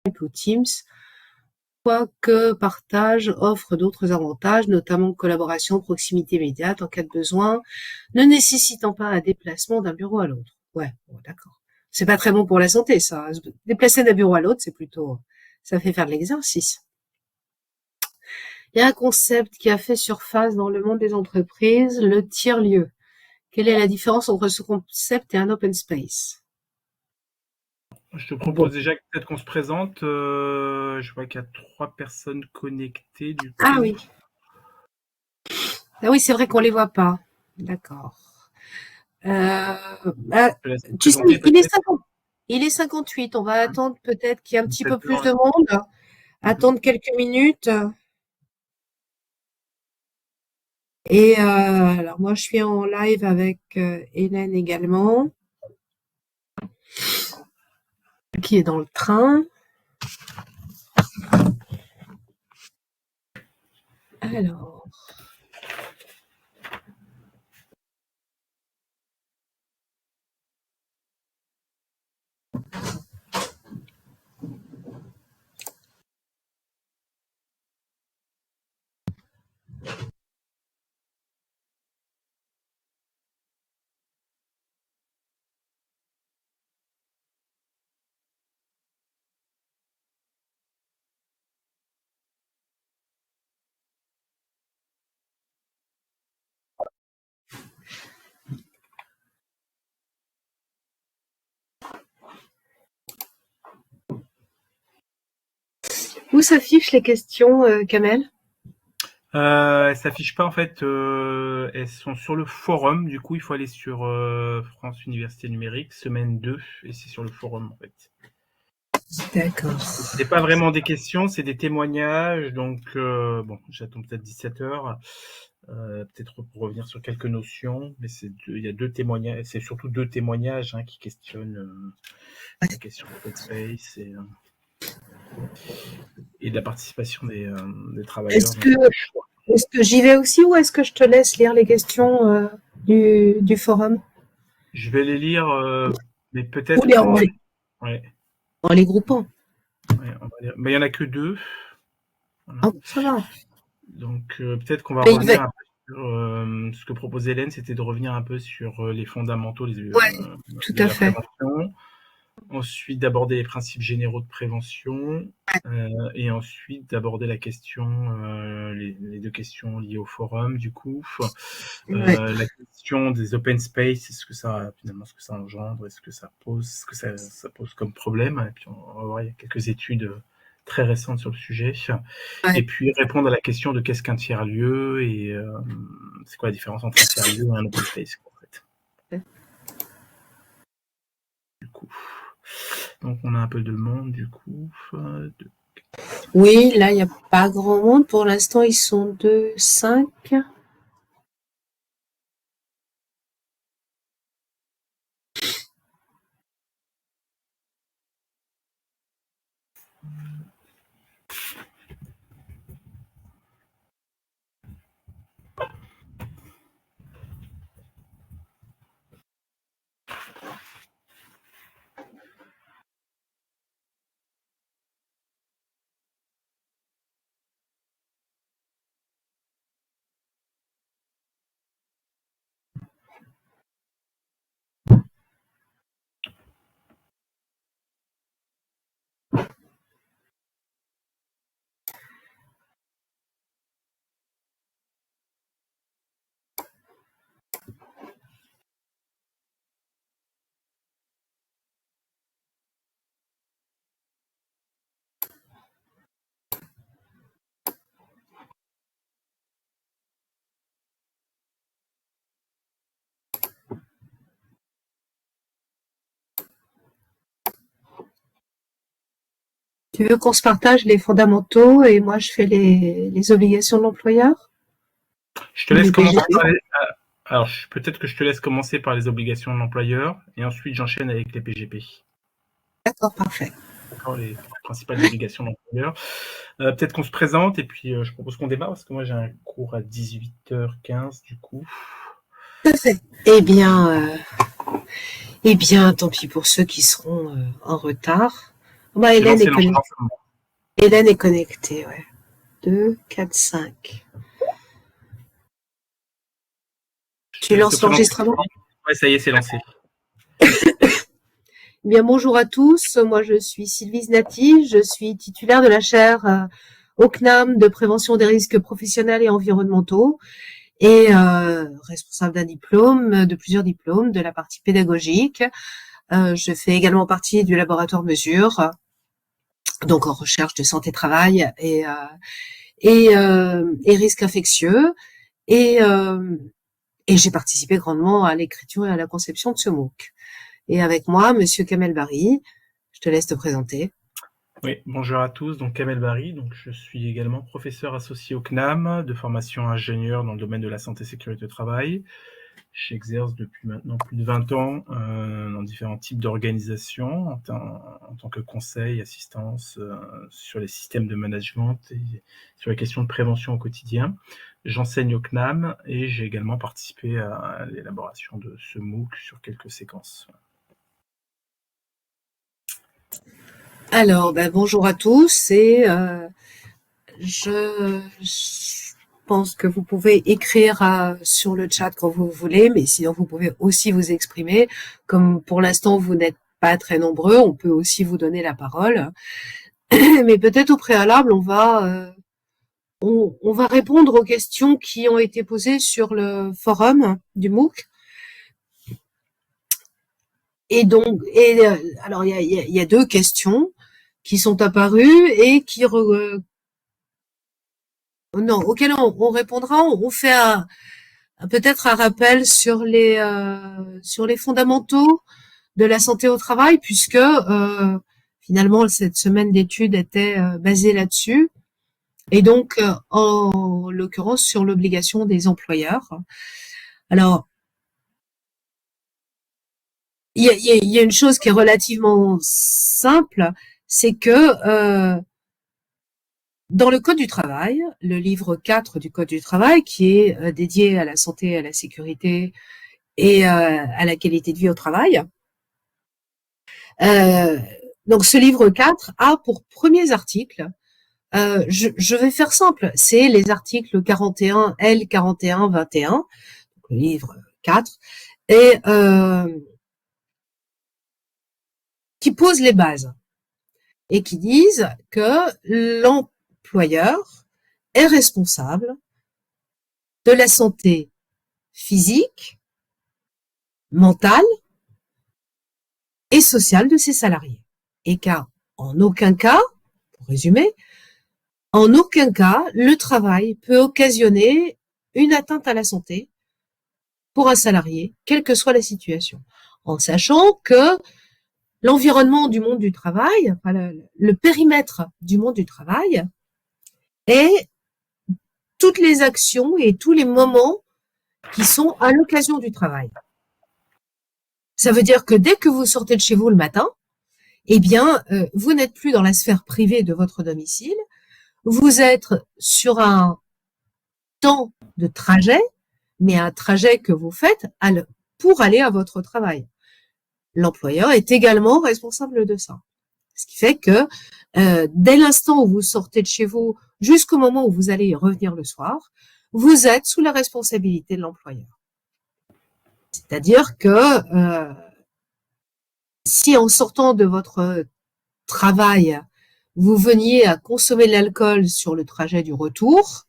ou Teams, quoique Partage offre d'autres avantages, notamment collaboration, proximité immédiate en cas de besoin, ne nécessitant pas un déplacement d'un bureau à l'autre. Ouais, bon, d'accord. C'est pas très bon pour la santé, ça. Se déplacer d'un bureau à l'autre, c'est plutôt, ça fait faire de l'exercice. Il y a un concept qui a fait surface dans le monde des entreprises, le tiers-lieu. Quelle est la différence entre ce concept et un open space? Je te Bon. propose déjà peut-être qu'on se présente. Je vois qu'il y a 3 personnes connectées du coup. Ah oui. Ah oui, c'est vrai qu'on les voit pas. D'accord. Bah, Je te laisse te tu sais, présenter peut-être. il est 58. On va attendre peut-être qu'il y ait un petit peu 17 plus heures. de monde. Attendre quelques minutes. Et alors moi, je suis en live avec Hélène également, qui est dans le train. Alors, où s'affichent les questions, Kamel? Elles s'affichent pas en fait. Elles sont sur le forum. Du coup, il faut aller sur France Université Numérique, semaine 2, et c'est sur le forum en fait. D'accord. C'est pas vraiment des questions, c'est des témoignages. Donc bon, j'attends peut-être 17 heures. Peut-être pour revenir sur quelques notions, mais il y a 2 témoignages. C'est surtout 2 témoignages qui questionnent la question de open space et de la participation des travailleurs. Est-ce que j'y vais aussi ou est-ce que je te laisse lire les questions du forum? Je vais les lire, mais Ou peut-être qu'on va. Ouais, en les groupant? ouais, on va lire. Mais il y en a que 2. Voilà. Ah, ça va. Donc peut-être qu'on va Mais il va... revenir un peu sur ce que proposait Hélène, c'était de revenir un peu sur les fondamentaux Ouais, tout de à la fait. prévention. Ensuite, d'aborder les principes généraux de prévention, et ensuite d'aborder la question, les 2 questions liées au forum du coup. Ouais. La question des open space, est-ce que ça finalement ce que ça engendre, est-ce que ça pose, ce que ça pose comme problème? Et puis on va voir, il y a quelques études très récentes sur le sujet. Ouais. Et puis répondre à la question de qu'est-ce qu'un tiers-lieu et c'est quoi la différence entre un tiers-lieu et un open space en fait. Du coup. Donc on a un peu de monde du coup. Oui, là, il n'y a pas grand monde. Pour l'instant, ils sont 2, 5. Tu veux qu'on se partage les fondamentaux et moi, je fais les obligations de l'employeur? Je te Ou laisse les commencer PGP? par alors peut-être que je te laisse commencer par les obligations de l'employeur et ensuite j'enchaîne avec les PGP. D'accord, parfait. D'accord, les principales obligations de l'employeur. Peut-être qu'on se présente et puis je propose qu'on démarre parce que moi j'ai un cours à 18h15 du coup. Tout à fait. Eh bien, tant pis pour ceux qui seront en retard. Bah, J'ai Hélène lancé est connectée. l'enregistrement. Hélène est connectée, ouais. 2, 4, 5. Je te Tu laisse te lances présenter. l'enregistrement? Ouais, ça y est, c'est lancé. Bien, bonjour à tous. Moi, je suis Sylvie Znati. Je suis titulaire de la chaire au CNAM de prévention des risques professionnels et environnementaux et responsable d'un diplôme, de plusieurs diplômes, de la partie pédagogique. Je fais également partie du laboratoire Mesure, donc en recherche de santé-travail et risques infectieux. Et, euh, et j'ai participé grandement à l'écriture et à la conception de ce MOOC. Et avec moi, Monsieur Kamel Bari, je te laisse te présenter. Oui, bonjour à tous. Donc, Kamel Bari. Donc, je suis également professeur associé au CNAM de formation ingénieur dans le domaine de la santé et sécurité au travail. J'exerce depuis maintenant plus de 20 ans dans différents types d'organisations en tant que conseil, assistance sur les systèmes de management et sur les questions de prévention au quotidien. J'enseigne au CNAM et j'ai également participé à l'élaboration de ce MOOC sur quelques séquences. Alors, bonjour à tous et je pense que vous pouvez écrire sur le chat quand vous voulez, mais sinon vous pouvez aussi vous exprimer. Comme pour l'instant vous n'êtes pas très nombreux, on peut aussi vous donner la parole. Mais peut-être au préalable, on va répondre aux questions qui ont été posées sur le forum du MOOC. Et donc, alors il y a deux questions qui sont apparues et qui non, auxquelles on répondra. On fait peut-être un rappel sur les fondamentaux de la santé au travail, puisque finalement cette semaine d'études était basée là-dessus, et donc en l'occurrence sur l'obligation des employeurs. Alors, il y a une chose qui est relativement simple, c'est que dans le Code du travail, le livre 4 du Code du travail, qui est dédié à la santé, à la sécurité et à la qualité de vie au travail, donc ce livre 4 a pour premiers articles, je vais faire simple, c'est les articles 41 L, 41, 21, le livre 4, et qui posent les bases et qui disent que l'employeur est responsable de la santé physique, mentale et sociale de ses salariés. Et en aucun cas, pour résumer, en aucun cas, le travail peut occasionner une atteinte à la santé pour un salarié, quelle que soit la situation, en sachant que l'environnement du monde du travail, enfin le périmètre du monde du travail, est toutes les actions et tous les moments qui sont à l'occasion du travail. Ça veut dire que dès que vous sortez de chez vous le matin, eh bien, vous n'êtes plus dans la sphère privée de votre domicile, vous êtes sur un temps de trajet, mais un trajet que vous faites pour aller à votre travail. L'employeur est également responsable de ça. Ce qui fait que dès l'instant où vous sortez de chez vous jusqu'au moment où vous allez y revenir le soir, vous êtes sous la responsabilité de l'employeur. C'est-à-dire que si en sortant de votre travail, vous veniez à consommer de l'alcool sur le trajet du retour,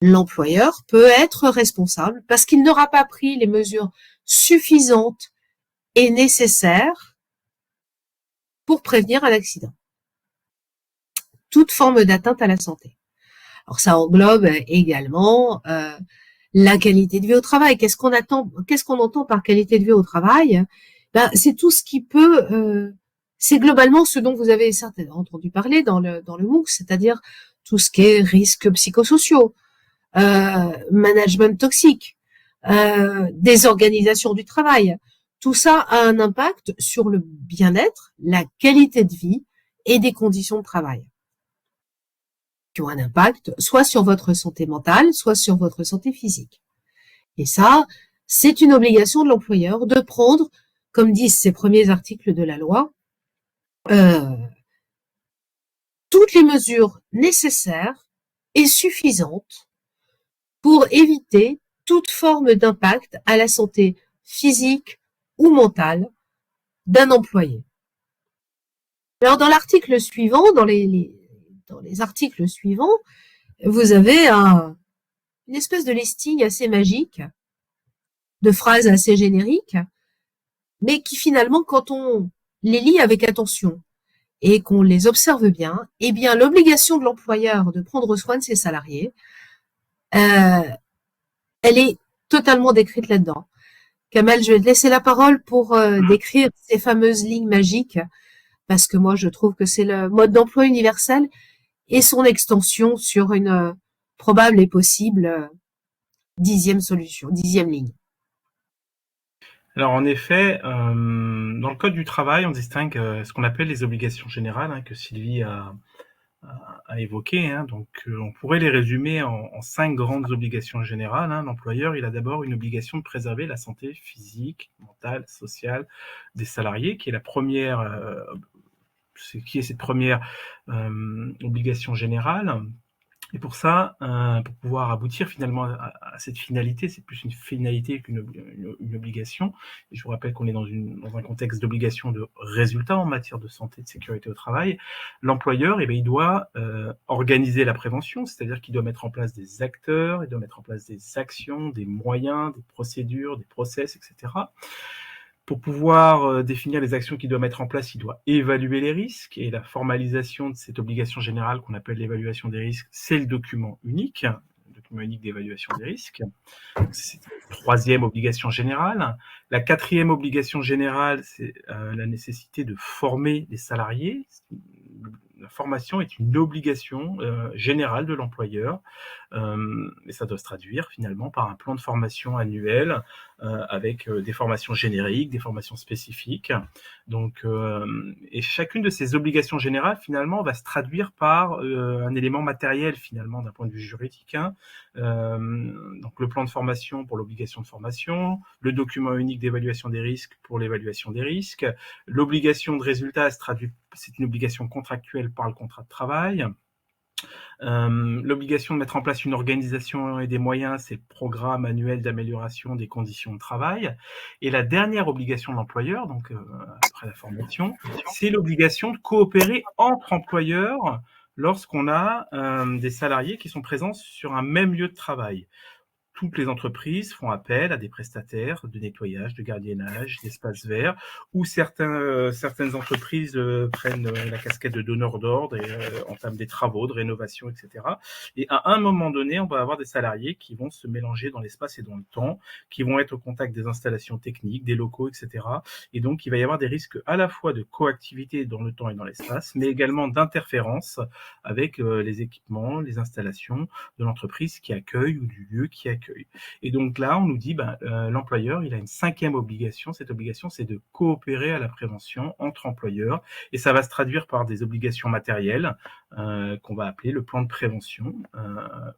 l'employeur peut être responsable parce qu'il n'aura pas pris les mesures suffisantes et nécessaires pour prévenir un accident. Toute forme d'atteinte à la santé. Alors ça englobe également la qualité de vie au travail. Qu'est-ce qu'on entend par qualité de vie au travail? C'est tout ce qui peut, c'est globalement ce dont vous avez certainement entendu parler dans le MOOC, c'est-à-dire tout ce qui est risques psychosociaux, management toxique, désorganisation du travail. Tout ça a un impact sur le bien-être, la qualité de vie et des conditions de travail, qui ont un impact soit sur votre santé mentale, soit sur votre santé physique. Et ça, c'est une obligation de l'employeur de prendre, comme disent ces premiers articles de la loi, toutes les mesures nécessaires et suffisantes pour éviter toute forme d'impact à la santé physique ou mentale d'un employé. Alors dans l'article suivant, dans les articles suivants, vous avez une espèce de listing assez magique, de phrases assez génériques, mais qui finalement, quand on les lit avec attention et qu'on les observe bien, eh bien l'obligation de l'employeur de prendre soin de ses salariés, elle est totalement décrite là-dedans. Kamel, je vais te laisser la parole pour décrire ces fameuses lignes magiques, parce que moi je trouve que c'est le mode d'emploi universel et son extension sur une probable et possible 10e solution, 10e ligne. Alors en effet, dans le code du travail, on distingue ce qu'on appelle les obligations générales, que Sylvie a évoquées. Donc on pourrait les résumer en 5 grandes obligations générales. L'employeur, il a d'abord une obligation de préserver la santé physique, mentale, sociale des salariés, qui est la première, cette première obligation générale. Et pour ça, pour pouvoir aboutir finalement à cette finalité, c'est plus une finalité qu'une obligation. Et je vous rappelle qu'on est dans un contexte d'obligation de résultat en matière de santé et de sécurité au travail. L'employeur, il doit organiser la prévention, c'est-à-dire qu'il doit mettre en place des acteurs, il doit mettre en place des actions, des moyens, des procédures, des process, etc. Pour pouvoir définir les actions qu'il doit mettre en place, il doit évaluer les risques, et la formalisation de cette obligation générale qu'on appelle l'évaluation des risques, c'est le document unique d'évaluation des risques. C'est la 3e obligation générale. La 4e obligation générale, c'est la nécessité de former les salariés. La formation est une obligation générale de l'employeur, et ça doit se traduire finalement par un plan de formation annuel avec des formations génériques, des formations spécifiques. Donc, et chacune de ces obligations générales finalement va se traduire par un élément matériel finalement d'un point de vue juridique. Donc le plan de formation pour l'obligation de formation, le document unique d'évaluation des risques pour l'évaluation des risques, l'obligation de résultat se traduit, c'est une obligation contractuelle par le contrat de travail. L'obligation de mettre en place une organisation et des moyens, c'est le programme annuel d'amélioration des conditions de travail. Et la dernière obligation de l'employeur, donc après la formation, c'est l'obligation de coopérer entre employeurs lorsqu'on a des salariés qui sont présents sur un même lieu de travail. Toutes les entreprises font appel à des prestataires de nettoyage, de gardiennage, d'espaces verts, ou certaines entreprises prennent la casquette de donneur d'ordre et entament des travaux de rénovation, etc. Et à un moment donné, on va avoir des salariés qui vont se mélanger dans l'espace et dans le temps, qui vont être au contact des installations techniques, des locaux, etc. Et donc, il va y avoir des risques à la fois de coactivité dans le temps et dans l'espace, mais également d'interférence avec les équipements, les installations de l'entreprise qui accueille ou du lieu qui accueille. Et donc là, on nous dit, l'employeur, il a une 5e obligation. Cette obligation, c'est de coopérer à la prévention entre employeurs. Et ça va se traduire par des obligations matérielles qu'on va appeler le plan de prévention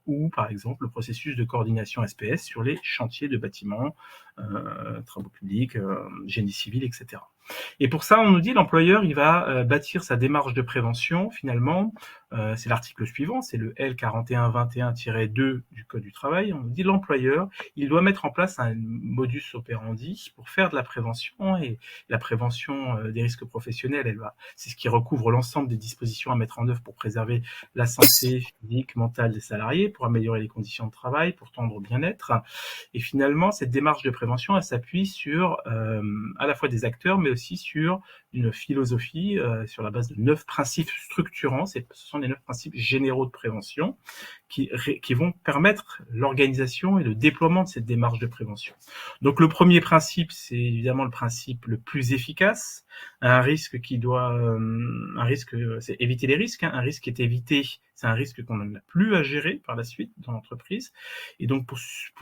ou, par exemple, le processus de coordination SPS sur les chantiers de bâtiments, travaux publics, génie civil, etc. Et pour ça, on nous dit l'employeur, il va bâtir sa démarche de prévention, finalement. C'est l'article suivant, c'est le L4121-2 du Code du travail. On nous dit l'employeur, il doit mettre en place un modus operandi pour faire de la prévention, et la prévention des risques professionnels, c'est ce qui recouvre l'ensemble des dispositions à mettre en œuvre pour préserver la santé physique, mentale des salariés, pour améliorer les conditions de travail, pour tendre au bien-être. Et finalement, cette démarche de prévention, elle s'appuie sur à la fois des acteurs, mais aussi sur une philosophie sur la base de 9 principes structurants. Ce sont les 9 principes généraux de prévention qui vont permettre l'organisation et le déploiement de cette démarche de prévention. Donc le premier principe, c'est évidemment le principe le plus efficace. Un risque c'est éviter les risques. Un risque qui est évité, c'est un risque qu'on n'a plus à gérer par la suite dans l'entreprise. Et donc pour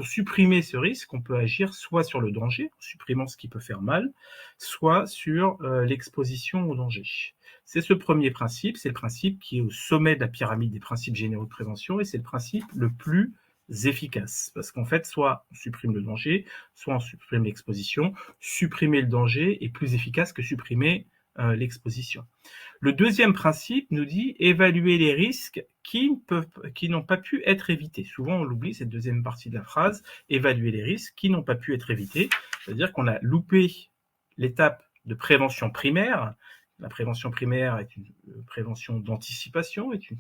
supprimer ce risque, on peut agir soit sur le danger, en supprimant ce qui peut faire mal, soit sur l'exposition au danger. C'est ce premier principe, c'est le principe qui est au sommet de la pyramide des principes généraux de prévention, et c'est le principe le plus efficace. Parce qu'en fait, soit on supprime le danger, soit on supprime l'exposition. Supprimer le danger est plus efficace que supprimer l'exposition. Le deuxième principe nous dit évaluer les risques qui n'ont pas pu être évités. Souvent, on l'oublie, cette deuxième partie de la phrase, évaluer les risques qui n'ont pas pu être évités. C'est-à-dire qu'on a loupé l'étape de prévention primaire. La prévention primaire est une prévention d'anticipation, est une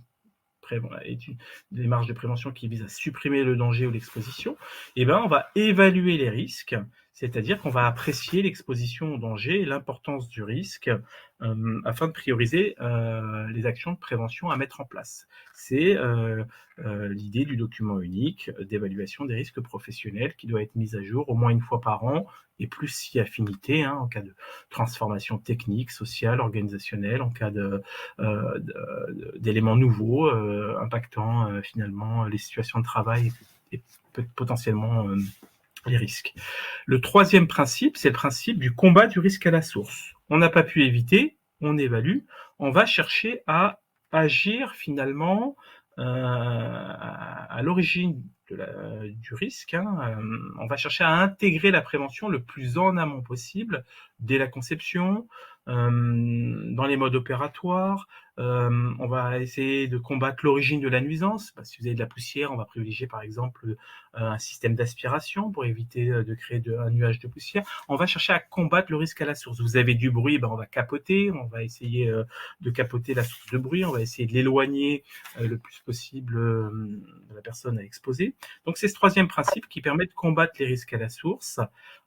démarche de prévention qui vise à supprimer le danger ou l'exposition. Et ben, on va évaluer les risques, c'est-à-dire qu'on va apprécier l'exposition au danger et l'importance du risque afin de prioriser les actions de prévention à mettre en place. C'est l'idée du document unique d'évaluation des risques professionnels qui doit être mis à jour au moins une fois par an et plus si affinité en cas de transformation technique, sociale, organisationnelle, en cas d'éléments nouveaux impactant finalement les situations de travail et potentiellement les risques. Le troisième principe, c'est le principe du combat du risque à la source. On n'a pas pu éviter, on évalue, on va chercher à agir finalement à l'origine du risque. On va chercher à intégrer la prévention le plus en amont possible, dès la conception, dans les modes opératoires. On va essayer de combattre l'origine de la nuisance. Si vous avez de la poussière, on va privilégier par exemple un système d'aspiration pour éviter de créer un nuage de poussière. On va chercher à combattre le risque à la source. Vous avez du bruit, on va capoter, on va essayer de capoter la source de bruit, on va essayer de l'éloigner le plus possible de la personne à exposer. Donc c'est ce troisième principe qui permet de combattre les risques à la source.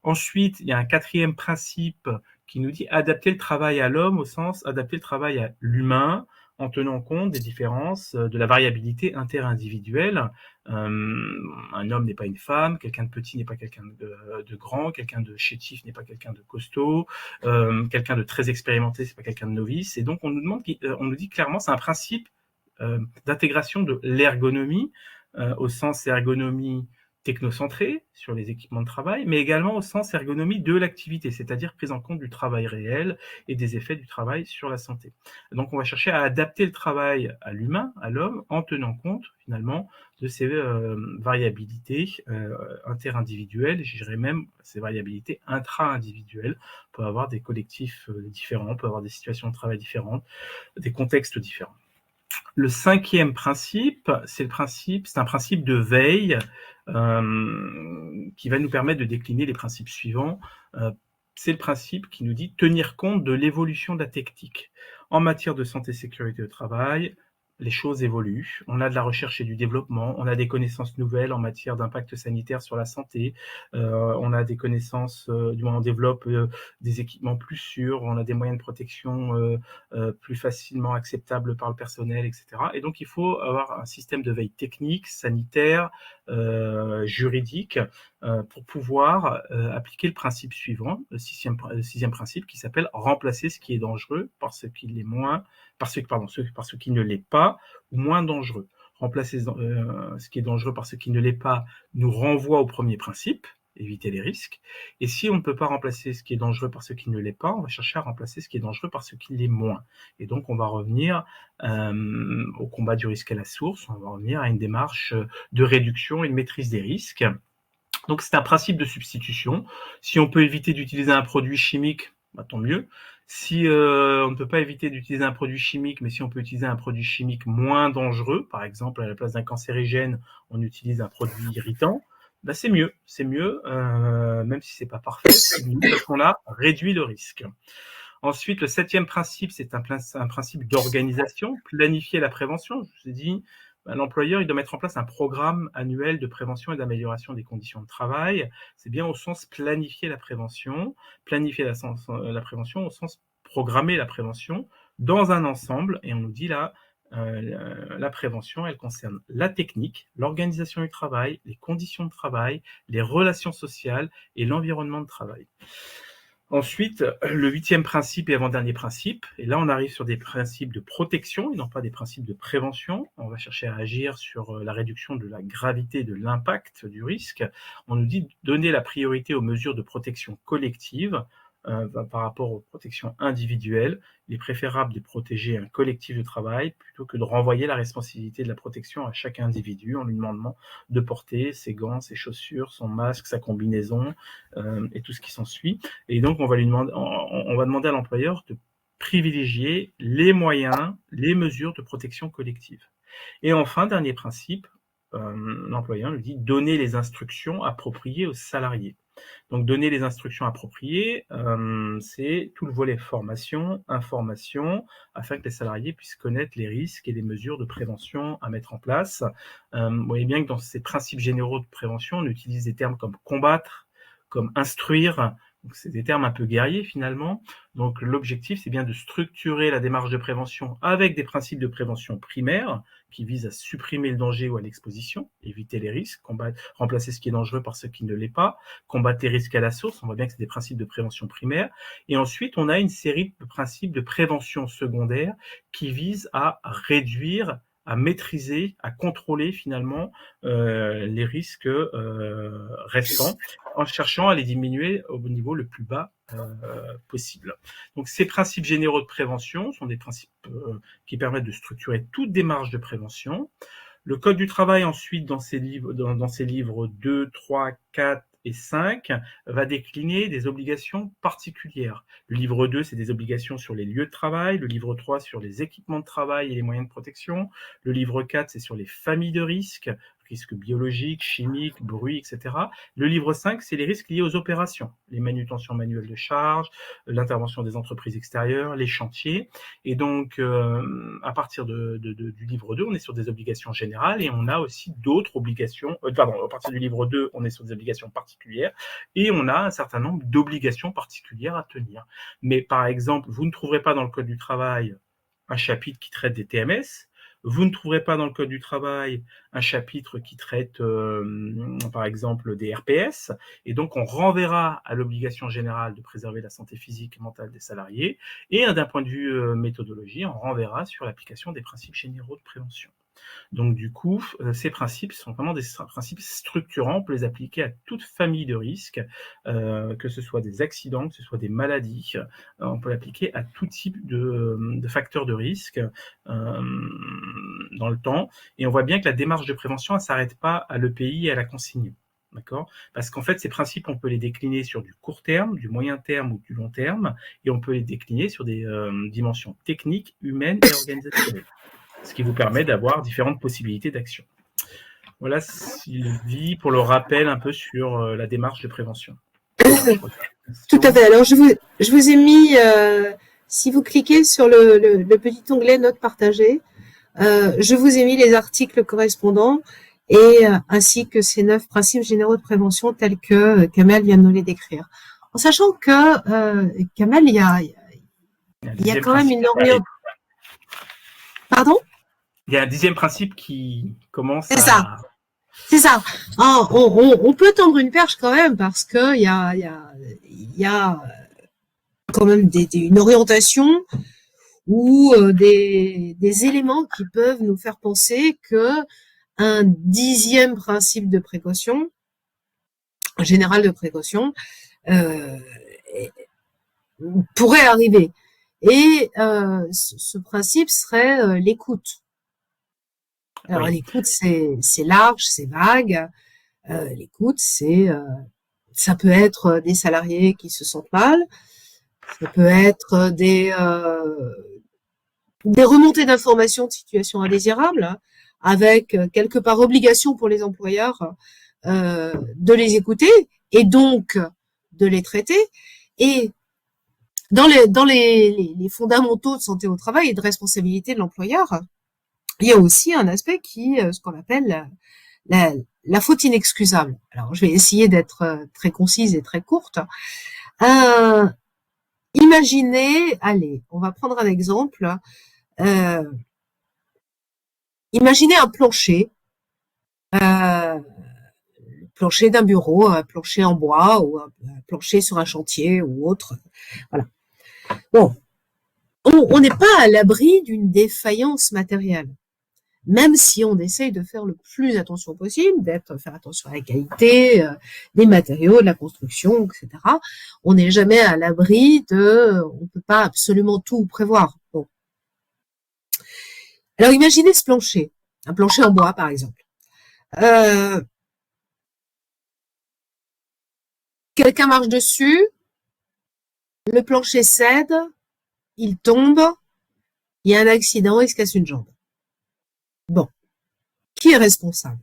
Ensuite, il y a un quatrième principe qui nous dit adapter le travail à l'homme au sens adapter le travail à l'humain en tenant compte des différences de la variabilité interindividuelle. Un homme n'est pas une femme, quelqu'un de petit n'est pas quelqu'un de grand, quelqu'un de chétif n'est pas quelqu'un de costaud, quelqu'un de très expérimenté c'est pas quelqu'un de novice. Et donc on nous dit clairement c'est un principe d'intégration de l'ergonomie au sens ergonomie technocentré sur les équipements de travail, mais également au sens ergonomie de l'activité, c'est-à-dire prise en compte du travail réel et des effets du travail sur la santé. Donc on va chercher à adapter le travail à l'humain, à l'homme, en tenant compte finalement de ces variabilités interindividuelles, je dirais même ces variabilités intra-individuelles. On peut avoir des collectifs différents, on peut avoir des situations de travail différentes, des contextes différents. Le cinquième principe, c'est un principe de veille qui va nous permettre de décliner les principes suivants. C'est le principe qui nous dit tenir compte de l'évolution de la technique. En matière de santé et sécurité au travail, les choses évoluent. On a de la recherche et du développement, on a des connaissances nouvelles en matière d'impact sanitaire sur la santé, on a des connaissances, on développe des équipements plus sûrs, on a des moyens de protection plus facilement acceptables par le personnel, etc. Et donc il faut avoir un système de veille technique, sanitaire, juridique, pour pouvoir appliquer le principe suivant, le sixième principe qui s'appelle remplacer ce qui est dangereux par ce qui l'est moins, par ce qui ne l'est pas ou moins dangereux. Remplacer ce qui est dangereux par ce qui ne l'est pas nous renvoie au premier principe, éviter les risques. Et si on ne peut pas remplacer ce qui est dangereux par ce qui ne l'est pas, on va chercher à remplacer ce qui est dangereux par ce qui l'est moins. Et donc on va revenir au combat du risque à la source, on va revenir à une démarche de réduction et de maîtrise des risques. Donc c'est un principe de substitution. Si on peut éviter d'utiliser un produit chimique, tant mieux. Si on ne peut pas éviter d'utiliser un produit chimique, mais si on peut utiliser un produit chimique moins dangereux, par exemple à la place d'un cancérigène, on utilise un produit irritant, c'est mieux, même si c'est pas parfait, c'est mieux parce qu'on a réduit le risque. Ensuite, le septième principe, c'est un principe d'organisation, planifier la prévention. Je vous ai dit, l'employeur il doit mettre en place un programme annuel de prévention et d'amélioration des conditions de travail. C'est bien au sens planifier la prévention au sens programmer la prévention dans un ensemble. Et on nous dit là, la prévention, elle concerne la technique, l'organisation du travail, les conditions de travail, les relations sociales et l'environnement de travail. Ensuite, le huitième principe et avant-dernier principe, et là on arrive sur des principes de protection et non pas des principes de prévention. On va chercher à agir sur la réduction de la gravité de l'impact du risque. On nous dit de donner la priorité aux mesures de protection collective par rapport aux protections individuelles. Il est préférable de protéger un collectif de travail plutôt que de renvoyer la responsabilité de la protection à chaque individu en lui demandant de porter ses gants, ses chaussures, son masque, sa combinaison et tout ce qui s'ensuit. Et donc on va demander à l'employeur de privilégier les moyens, les mesures de protection collective. Et enfin, dernier principe, l'employeur nous dit donner les instructions appropriées aux salariés. Donc donner les instructions appropriées, c'est tout le volet formation, information, afin que les salariés puissent connaître les risques et les mesures de prévention à mettre en place. Vous voyez bien que dans ces principes généraux de prévention, on utilise des termes comme combattre, comme instruire. Donc c'est des termes un peu guerriers finalement. Donc l'objectif, c'est bien de structurer la démarche de prévention avec des principes de prévention primaires qui visent à supprimer le danger ou à l'exposition, éviter les risques, remplacer ce qui est dangereux par ce qui ne l'est pas, combattre les risques à la source. On voit bien que c'est des principes de prévention primaire. Et ensuite, on a une série de principes de prévention secondaire qui visent à réduire, à maîtriser, à contrôler finalement les risques restants en cherchant à les diminuer au niveau le plus bas possible. Donc ces principes généraux de prévention sont des principes qui permettent de structurer toute démarche de prévention. Le Code du travail ensuite dans ses livres 2, 3, 4 et 5 va décliner des obligations particulières. Le livre 2, c'est des obligations sur les lieux de travail. Le livre 3, sur les équipements de travail et les moyens de protection. Le livre 4, c'est sur les familles de risques biologiques, chimiques, bruit, etc. Le livre 5, c'est les risques liés aux opérations, les manutentions manuelles de charge, l'intervention des entreprises extérieures, les chantiers. Et donc, à partir du livre 2, on est sur des obligations générales et on a aussi d'autres obligations, à partir du livre 2, on est sur des obligations particulières et on a un certain nombre d'obligations particulières à tenir. Mais par exemple, vous ne trouverez pas dans le Code du travail un chapitre qui traite des TMS. Vous ne trouverez pas dans le Code du travail un chapitre qui traite, par exemple, des RPS. Et donc, on renverra à l'obligation générale de préserver la santé physique et mentale des salariés. Et d'un point de vue méthodologie, on renverra sur l'application des principes généraux de prévention. Donc du coup, ces principes sont vraiment des principes structurants. On peut les appliquer à toute famille de risques, que ce soit des accidents, que ce soit des maladies. On peut l'appliquer à tout type de facteurs de risque dans le temps. Et on voit bien que la démarche de prévention ne s'arrête pas à l'EPI et à la consigne. D'accord ? Parce qu'en fait, ces principes, on peut les décliner sur du court terme, du moyen terme ou du long terme, et on peut les décliner sur des dimensions techniques, humaines et organisationnelles, ce qui vous permet d'avoir différentes possibilités d'action. Voilà, Sylvie, pour le rappel un peu sur la démarche de prévention. Tout à fait. Alors, je vous ai mis, si vous cliquez sur le petit onglet Notes partagées, je vous ai mis les articles correspondants et ainsi que ces 9 principes généraux de prévention tels que Kamel vient de nous les décrire. En sachant que Kamel, il y a quand même une orientation. Pardon ? Il y a un 10e principe qui commence C'est ça. C'est ça. On peut tendre une perche quand même parce que il y a quand même une orientation ou des éléments qui peuvent nous faire penser que un 10e principe de précaution, général de précaution, pourrait arriver. Et ce principe serait l'écoute. Alors l'écoute, c'est large, c'est vague. L'écoute, ça peut être des salariés qui se sentent mal, ça peut être des remontées d'informations de situations indésirables, hein, avec quelque part obligation pour les employeurs de les écouter et donc de les traiter. Et dans les fondamentaux de santé au travail et de responsabilité de l'employeur, il y a aussi un aspect qui est ce qu'on appelle la faute inexcusable. Alors, je vais essayer d'être très concise et très courte. Imaginez, allez, on va prendre un exemple. Imaginez un plancher, plancher d'un bureau, un plancher en bois ou un plancher sur un chantier ou autre. Voilà. Bon, on n'est pas à l'abri d'une défaillance matérielle. Même si on essaye de faire le plus attention possible, faire attention à la qualité des matériaux, de la construction, etc. On n'est jamais à l'abri on peut pas absolument tout prévoir. Bon. Alors imaginez ce plancher, un plancher en bois par exemple. Quelqu'un marche dessus, le plancher cède, il tombe, il y a un accident, il se casse une jambe. Bon, qui est responsable?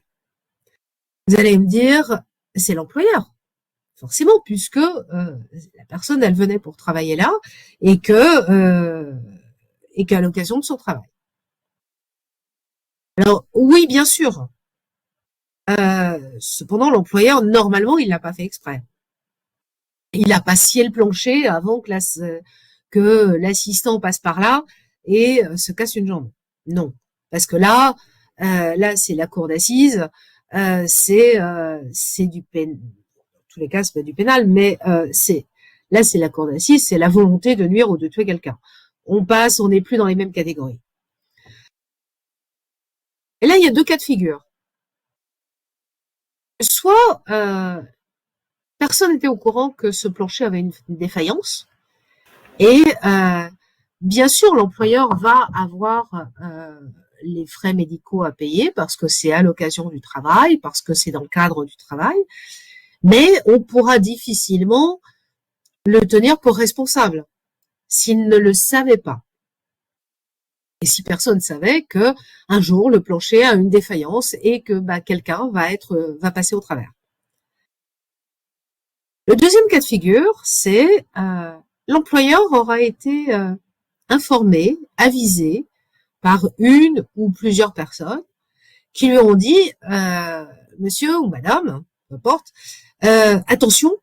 Vous allez me dire, c'est l'employeur, forcément, puisque la personne, elle venait pour travailler là et qu'à l'occasion de son travail. Alors oui, bien sûr. Cependant, l'employeur, normalement, il l'a pas fait exprès. Il a pas scié le plancher avant que l'assistant passe par là et se casse une jambe. Non, parce que là, c'est la cour d'assises, c'est du pénal. En tous les cas, c'est pas du pénal, mais c'est la cour d'assises, c'est la volonté de nuire ou de tuer quelqu'un. On n'est plus dans les mêmes catégories. Et là, il y a deux cas de figure. Soit personne n'était au courant que ce plancher avait une défaillance. Et bien sûr, l'employeur va avoir les frais médicaux à payer parce que c'est à l'occasion du travail, parce que c'est dans le cadre du travail, mais on pourra difficilement le tenir pour responsable s'il ne le savait pas. Et si personne savait que un jour le plancher a une défaillance et que quelqu'un va passer au travers. Le deuxième cas de figure, c'est l'employeur aura été informé, avisé par une ou plusieurs personnes qui lui ont dit monsieur ou madame, peu importe, attention,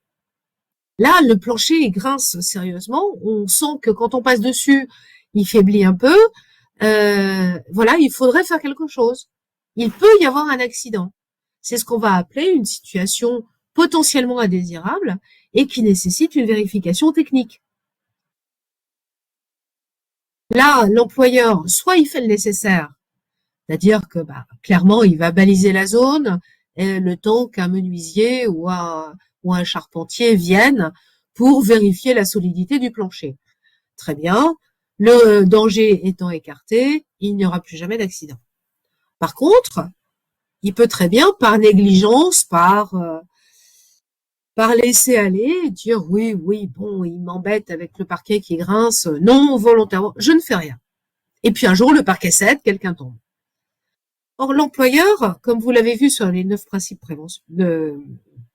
là le plancher il grince sérieusement, on sent que quand on passe dessus, il faiblit un peu, voilà, il faudrait faire quelque chose. Il peut y avoir un accident. C'est ce qu'on va appeler une situation potentiellement indésirable et qui nécessite une vérification technique. Là, l'employeur, soit il fait le nécessaire, c'est-à-dire que clairement, il va baliser la zone le temps qu'un menuisier ou un charpentier vienne pour vérifier la solidité du plancher. Très bien, le danger étant écarté, il n'y aura plus jamais d'accident. Par contre, il peut très bien, par négligence, par laisser aller, dire oui, bon, il m'embête avec le parquet qui grince, non, volontairement, je ne fais rien. Et puis un jour, le parquet cède, quelqu'un tombe. Or, l'employeur, comme vous l'avez vu sur les 9 principes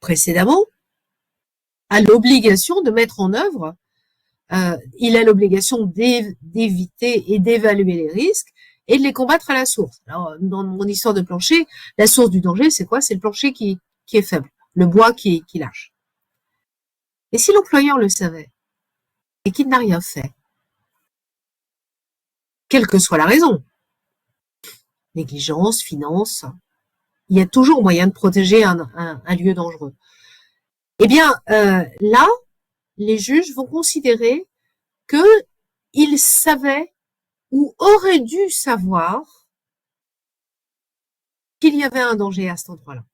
précédemment, a l'obligation de mettre en œuvre, il a l'obligation d'éviter et d'évaluer les risques et de les combattre à la source. Alors, dans mon histoire de plancher, la source du danger, c'est quoi? C'est le plancher qui est faible, le bois qui lâche. Et si l'employeur le savait et qu'il n'a rien fait, quelle que soit la raison, négligence, finance, il y a toujours moyen de protéger un lieu dangereux. Eh bien, là, les juges vont considérer qu'il savait ou aurait dû savoir qu'il y avait un danger à cet endroit-là.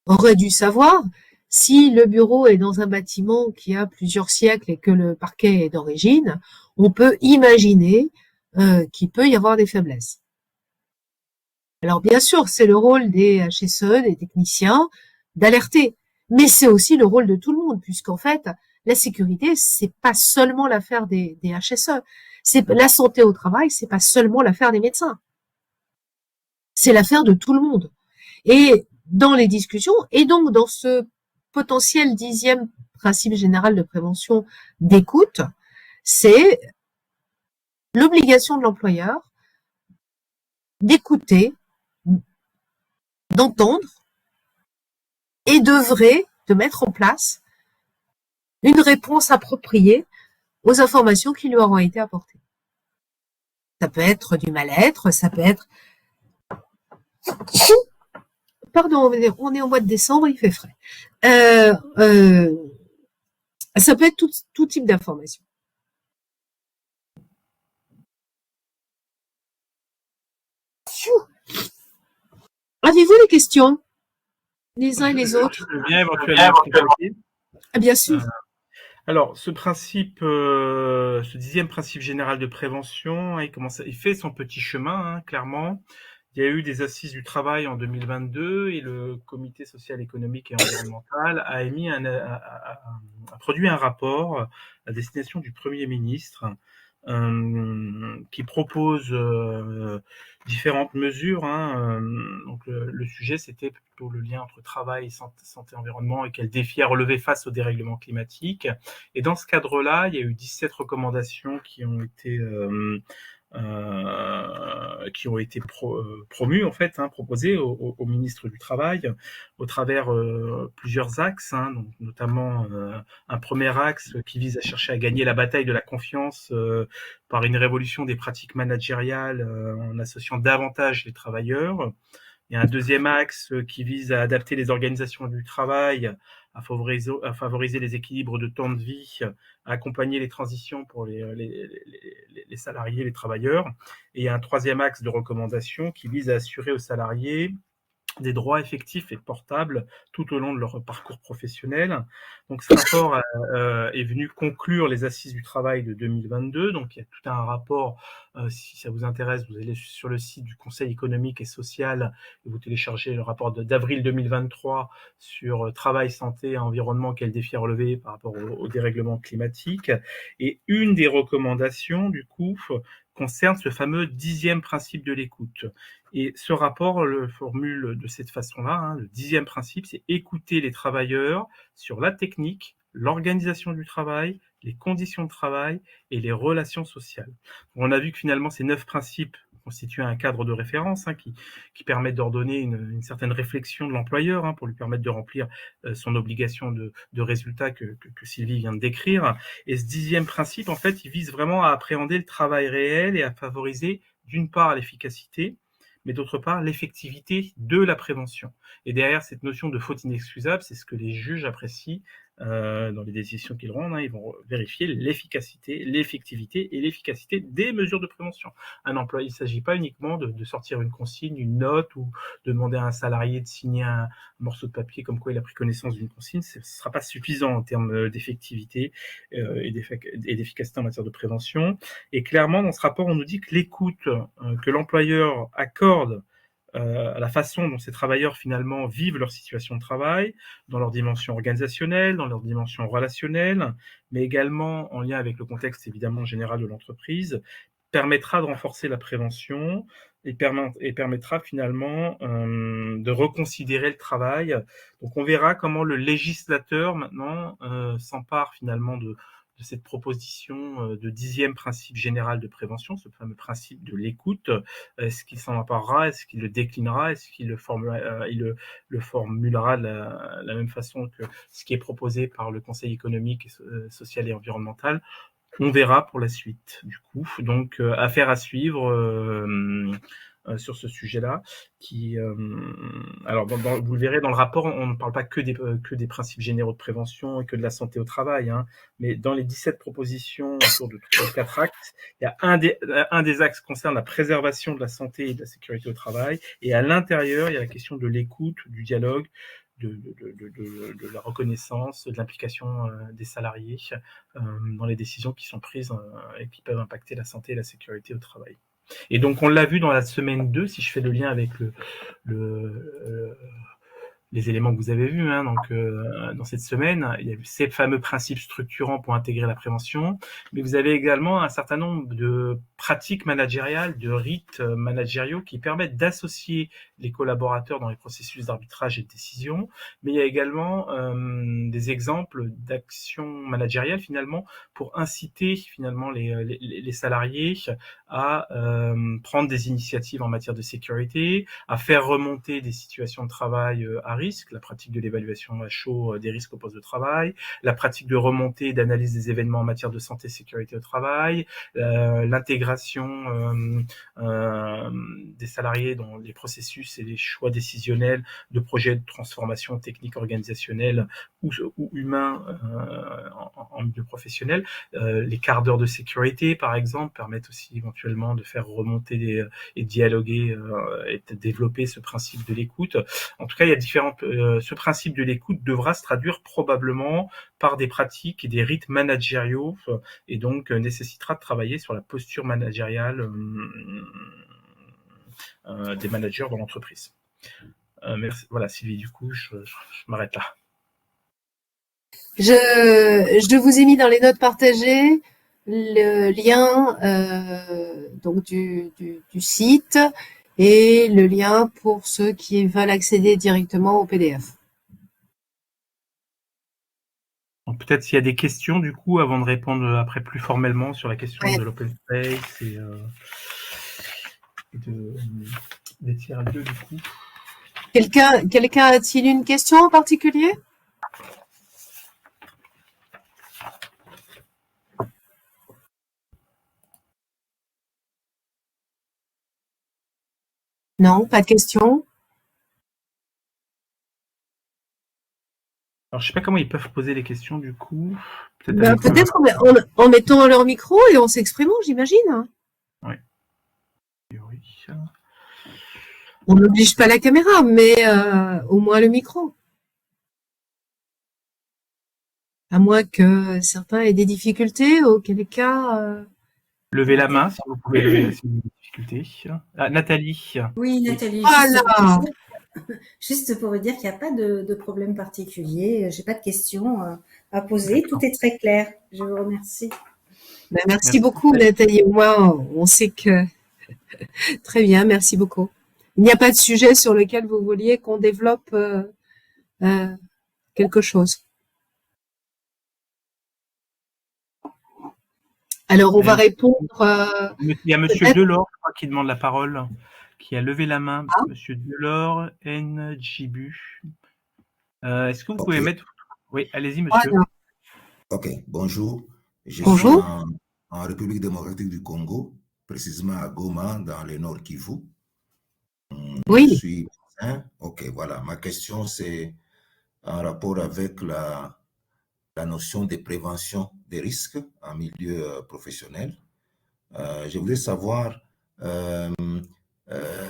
Aurait dû savoir, si le bureau est dans un bâtiment qui a plusieurs siècles et que le parquet est d'origine, on peut imaginer qu'il peut y avoir des faiblesses. Alors bien sûr, c'est le rôle des HSE, des techniciens, d'alerter, mais c'est aussi le rôle de tout le monde, puisqu'en fait, la sécurité, c'est pas seulement l'affaire des HSE, c'est la santé au travail, c'est pas seulement l'affaire des médecins, c'est l'affaire de tout le monde. Et dans les discussions, et donc dans ce potentiel 10e principe général de prévention d'écoute, c'est l'obligation de l'employeur d'écouter, d'entendre et d'œuvrer, de mettre en place une réponse appropriée aux informations qui lui auront été apportées. Ça peut être du mal-être, ça peut être... Pardon, on est au mois de décembre, il fait frais. Ça peut être tout type d'informations. Avez-vous des questions, les uns et les autres? Je veux bien éventuellement compléter. Bien sûr. Alors, ce 10e principe général de prévention, il fait son petit chemin, clairement. Il y a eu des assises du travail en 2022 et le comité social, économique et environnemental a produit un rapport à destination du Premier ministre qui propose différentes mesures. Donc le sujet, c'était plutôt le lien entre travail, santé, environnement et quels défis à relever face au dérèglement climatique. Et dans ce cadre-là, il y a eu 17 recommandations qui ont été promues en fait, proposées au ministre du Travail au travers plusieurs axes, donc notamment un premier axe qui vise à chercher à gagner la bataille de la confiance par une révolution des pratiques managériales en associant davantage les travailleurs. Il y a un deuxième axe qui vise à adapter les organisations du travail, à favoriser les équilibres de temps de vie, à accompagner les transitions pour les salariés, les travailleurs. Et il y a un troisième axe de recommandation qui vise à assurer aux salariés des droits effectifs et portables tout au long de leur parcours professionnel. Donc ce rapport est venu conclure les assises du travail de 2022. Donc il y a tout un rapport, si ça vous intéresse, vous allez sur le site du Conseil économique et social et vous téléchargez le rapport d'avril 2023 sur travail, santé, environnement, quels défis à relever par rapport au dérèglement climatique. Et une des recommandations, du coup, concerne ce fameux 10e principe de l'écoute. Et ce rapport le formule de cette façon-là. Le 10e principe, c'est écouter les travailleurs sur la technique, l'organisation du travail, les conditions de travail et les relations sociales. On a vu que finalement, ces 9 principes constituent un cadre de référence qui permet d'ordonner une certaine réflexion de l'employeur pour lui permettre de remplir son obligation de résultat que Sylvie vient de décrire. Et ce 10e principe, en fait, il vise vraiment à appréhender le travail réel et à favoriser, d'une part, l'efficacité, mais d'autre part l'effectivité de la prévention. Et derrière cette notion de faute inexcusable, c'est ce que les juges apprécient dans les décisions qu'ils rendent. Ils vont vérifier l'efficacité, l'effectivité et l'efficacité des mesures de prévention. Un employé, il ne s'agit pas uniquement de sortir une consigne, une note ou de demander à un salarié de signer un morceau de papier comme quoi il a pris connaissance d'une consigne. Ce ne sera pas suffisant en termes d'effectivité et d'efficacité en matière de prévention. Et clairement, dans ce rapport, on nous dit que l'écoute que l'employeur accorde à la façon dont ces travailleurs finalement vivent leur situation de travail, dans leur dimension organisationnelle, dans leur dimension relationnelle, mais également en lien avec le contexte évidemment général de l'entreprise, permettra de renforcer la prévention et permettra finalement de reconsidérer le travail. Donc on verra comment le législateur maintenant s'empare finalement de cette proposition de 10e principe général de prévention, ce fameux principe de l'écoute. Est-ce qu'il s'en emparera? Est-ce qu'il le déclinera? Est-ce qu'il le formulera de la même façon que ce qui est proposé par le Conseil économique, social et environnemental? On verra pour la suite, du coup. Donc, affaire à suivre sur ce sujet-là. Alors, vous le verrez dans le rapport, on ne parle pas que des principes généraux de prévention et que de la santé au travail, mais dans les 17 propositions autour de 3 ou 4 axes, il y a un des axes qui concerne la préservation de la santé et de la sécurité au travail, et à l'intérieur, il y a la question de l'écoute, du dialogue, de la reconnaissance, de l'implication des salariés dans les décisions qui sont prises et qui peuvent impacter la santé et la sécurité au travail. Et donc, on l'a vu dans la semaine 2, si je fais le lien avec les éléments que vous avez vus dans cette semaine, il y a ces fameux principes structurants pour intégrer la prévention, mais vous avez également un certain nombre de pratiques managériales, de rites managériaux qui permettent d'associer les collaborateurs dans les processus d'arbitrage et de décision, mais il y a également des exemples d'actions managériales finalement pour inciter finalement les salariés à prendre des initiatives en matière de sécurité, à faire remonter des situations de travail à risque, la pratique de l'évaluation à chaud des risques au poste de travail, la pratique de remontée et d'analyse des événements en matière de santé et sécurité au travail, l'intégration des salariés dans les processus et les choix décisionnels de projets de transformation technique organisationnelle ou humain en milieu professionnel. Les quarts d'heure de sécurité, par exemple, permettent aussi éventuellement de faire remonter et dialoguer et de développer ce principe de l'écoute. En tout cas, il y a ce principe de l'écoute devra se traduire probablement par des pratiques et des rites managériaux et donc nécessitera de travailler sur la posture managériale des managers dans l'entreprise. Merci. Voilà, Sylvie, du coup, je m'arrête là. Je vous ai mis dans les notes partagées le lien donc du site et le lien pour ceux qui veulent accéder directement au PDF. Donc, peut-être s'il y a des questions, du coup, avant de répondre après plus formellement sur la question Ouais. de l'open space et des tiers 2, du coup. Quelqu'un a-t-il une question en particulier? Non, pas de question. Alors, je sais pas comment ils peuvent poser les questions, du coup. Peut-être Ben, avec peut-être en mettant leur micro et en s'exprimant, j'imagine. Oui. Oui. On n'oblige pas la caméra, mais au moins le micro. À moins que certains aient des difficultés, auquel cas... Levez la main, si vous pouvez lever la difficulté. Ah, Nathalie. Oui, Nathalie, Voilà. juste pour vous dire qu'il n'y a pas de problème particulier. J'ai pas de questions à poser. Tout est très clair. Je vous remercie. Ben, merci beaucoup, Nathalie. Au moins, on sait que... Très bien, merci beaucoup. Il n'y a pas de sujet sur lequel vous vouliez qu'on développe quelque chose. Alors, on va répondre... Il y a Monsieur Delors, je crois, qui demande la parole, qui a levé la main. Ah. Monsieur Delors, Njibu. Est-ce que vous pouvez mettre... Oui, allez-y, monsieur. Voilà. Ok, bonjour. Je Bonjour. suis en République démocratique du Congo, précisément à Goma, dans le nord Kivu. Oui. Je suis médecin. Ok, voilà. Ma question, c'est en rapport avec la notion de prévention des risques en milieu professionnel. Je voulais savoir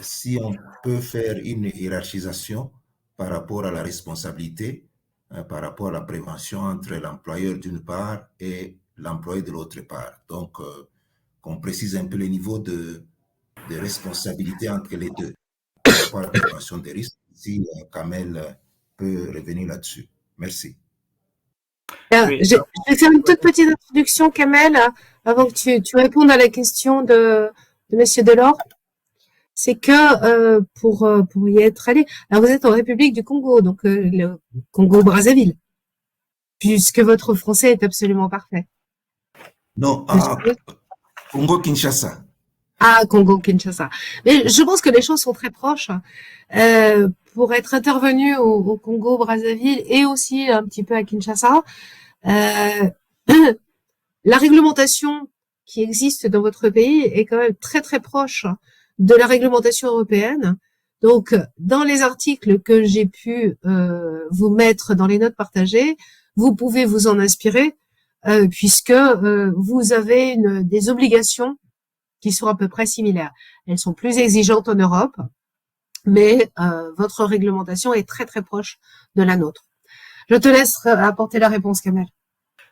si on peut faire une hiérarchisation par rapport à la responsabilité, par rapport à la prévention entre l'employeur d'une part et l'employé de l'autre part. Donc, qu'on précise un peu le niveau de responsabilité entre les deux par rapport à la prévention des risques. Si Kamel peut revenir là-dessus. Merci. Oui, Je vais faire une toute petite introduction, Kamel, avant que tu répondes à la question de Monsieur Delors. C'est que pour y être allé, alors vous êtes en République du Congo, donc le Congo-Brazzaville, puisque votre français est absolument parfait. Non, Congo-Kinshasa. Ah, Congo-Kinshasa. Mais je pense que les choses sont très proches. Pour être intervenu au Congo-Brazzaville et aussi un petit peu à Kinshasa, la réglementation qui existe dans votre pays est quand même très très proche de la réglementation européenne. Donc, dans les articles que j'ai pu vous mettre dans les notes partagées, vous pouvez vous en inspirer puisque vous avez des obligations qui sont à peu près similaires. Elles sont plus exigeantes en Europe, mais votre réglementation est très très proche de la nôtre. Je te laisse apporter la réponse, Kamel.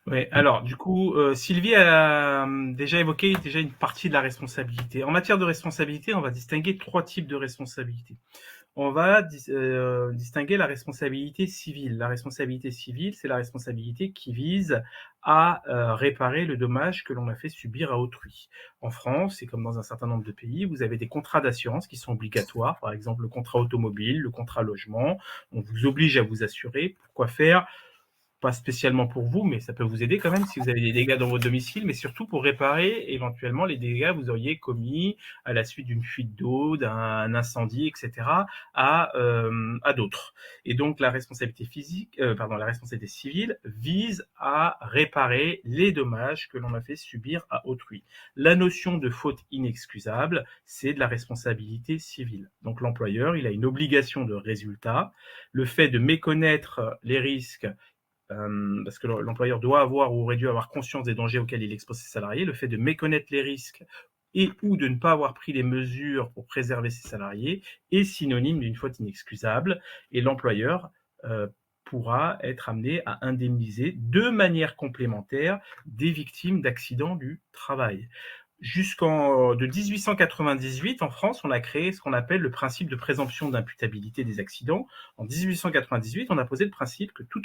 Oui, alors du coup, Sylvie a déjà évoqué une partie de la responsabilité. En matière de responsabilité, on va distinguer 3 types de responsabilités. On va distinguer la responsabilité civile. La responsabilité civile, c'est la responsabilité qui vise à réparer le dommage que l'on a fait subir à autrui. En France, et comme dans un certain nombre de pays, vous avez des contrats d'assurance qui sont obligatoires, par exemple le contrat automobile, le contrat logement. On vous oblige à vous assurer. Pourquoi faire ? Pas spécialement pour vous, mais ça peut vous aider quand même si vous avez des dégâts dans votre domicile, mais surtout pour réparer éventuellement les dégâts que vous auriez commis à la suite d'une fuite d'eau, d'un incendie, etc. à d'autres. Et donc la responsabilité la responsabilité civile vise à réparer les dommages que l'on a fait subir à autrui. La notion de faute inexcusable, c'est de la responsabilité civile. Donc l'employeur, il a une obligation de résultat. Le fait de méconnaître les risques parce que l'employeur doit avoir ou aurait dû avoir conscience des dangers auxquels il expose ses salariés, le fait de méconnaître les risques et ou de ne pas avoir pris les mesures pour préserver ses salariés est synonyme d'une faute inexcusable et l'employeur pourra être amené à indemniser de manière complémentaire des victimes d'accidents du travail. de 1898, en France, on a créé ce qu'on appelle le principe de présomption d'imputabilité des accidents. En 1898, on a posé le principe que tout